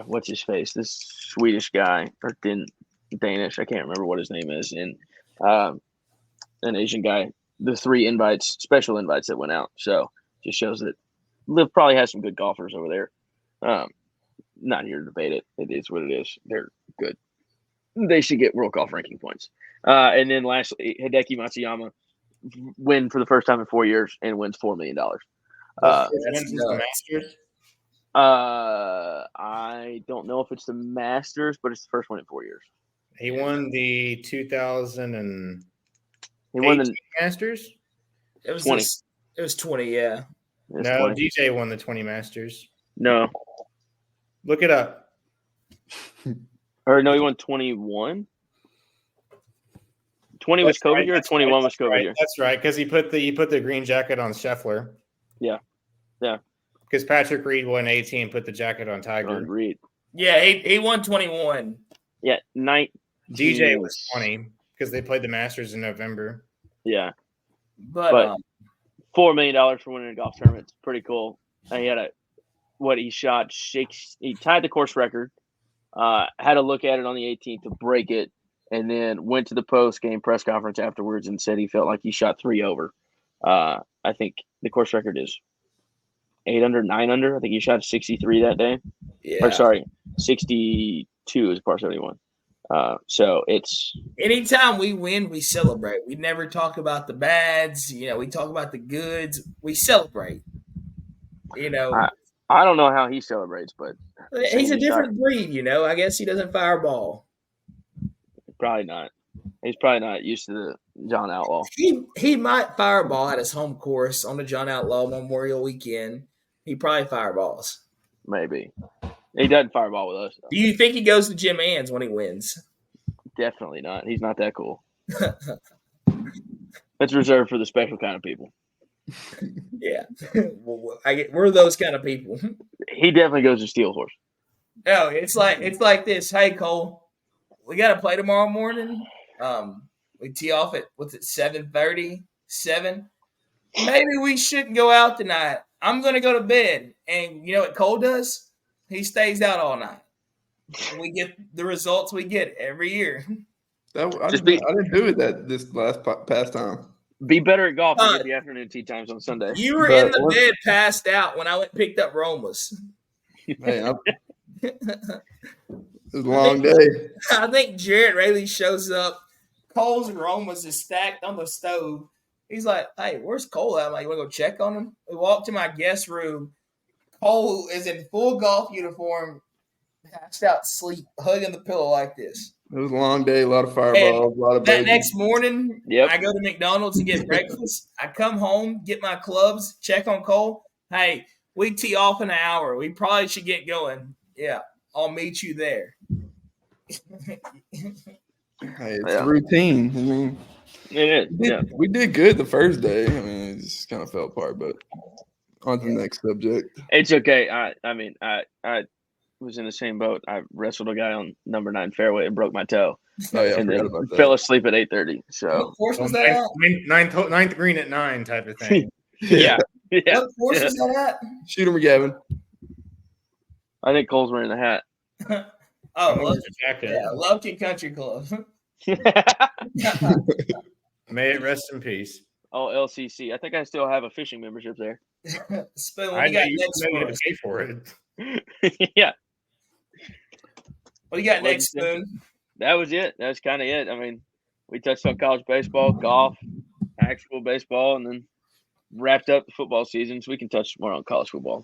what's his face? This Swedish guy, or Danish, I can't remember what his name is. And an Asian guy, the 3 invites, special invites that went out. So just shows that Liv probably has some good golfers over there. Not here to debate it. It is what it is. They're good. They should get World Golf ranking points. And then lastly, Hideki Matsuyama win for the first time in 4 years and wins $4 million. The Masters. I don't know if it's the Masters, but it's the first one in 4 years. He won the 2000 He won the Masters. It was 20. It was 20, yeah. No, 20. DJ won the 20 Masters. No. Look it up. Or no, he won 21. 20 was COVID year, or 21 was COVID year. That's right, because he put the green jacket on Scheffler. Yeah. Because Patrick Reed won 18, put the jacket on Tiger. Reed. Yeah, he won 21. Yeah, DJ was 20 because they played the Masters in November. Yeah, but $4 million for winning a golf tournament. It's pretty cool. And he had he shot 6. He tied the course record. Had a look at it on the 18th to break it, and then went to the post-game press conference afterwards and said he felt like he shot 3 over. I think the course record is 8 under, 9 under. I think he shot 63 that day. Yeah. Or sorry, 62 is par 71. So it's anytime we win, we celebrate. We never talk about the bads. We talk about the goods. We celebrate. I don't know how he celebrates, but he's a different breed. I guess he doesn't fireball. Probably not. He's probably not used to the John Outlaw. He might fireball at his home course on the John Outlaw Memorial Weekend. He probably fireballs. Maybe. He doesn't fireball with us, though. Do you think he goes to Jim Ann's when he wins? Definitely not. He's not that cool. That's reserved for the special kind of people. Yeah. We're those kind of people. He definitely goes to Steel Horse. No, it's like this. Hey, Cole, we got to play tomorrow morning. We tee off at, 7:30? 7? Maybe we shouldn't go out tonight. I'm going to go to bed. And you know what Cole does? He stays out all night. And we get the results we get every year. I didn't do it this past time. Be better at golf and get the afternoon tea times on Sunday. You were in the bed passed out when I went and picked up Romas. Man, it was a long day. I think Jarrett Rayleigh shows up. Cole's Romas is stacked on the stove. He's like, hey, where's Cole at? I'm like, you want to go check on him? We walk to my guest room. Cole is in full golf uniform, passed out sleep, hugging the pillow like this. It was a long day, a lot of fireballs, a lot of that next morning, Yep. I go to McDonald's and get breakfast. I come home, get my clubs, check on Cole. Hey, we tee off in an hour. We probably should get going. Yeah, I'll meet you there. Hey, it's a routine. I mean, it is. We did good the first day. I mean, it just kind of fell apart, but on to the next subject. It's okay. I was in the same boat. I wrestled a guy on number 9 fairway and broke my toe. Oh, yeah, and then fell asleep at 8:30. So what course was that ninth green at 9 type of thing. yeah. What course was that at? Shoot him, Gavin. I think Cole's wearing the hat. Lufkin Country Club. May it rest in peace. Oh, LCC. I think I still have a fishing membership there. Spoon, I know you got to pay for it. Yeah. What do you got next, Spoon? that was it. That's kind of it. I mean, we touched on college baseball, golf, actual baseball, and then wrapped up the football season. So we can touch more on college football.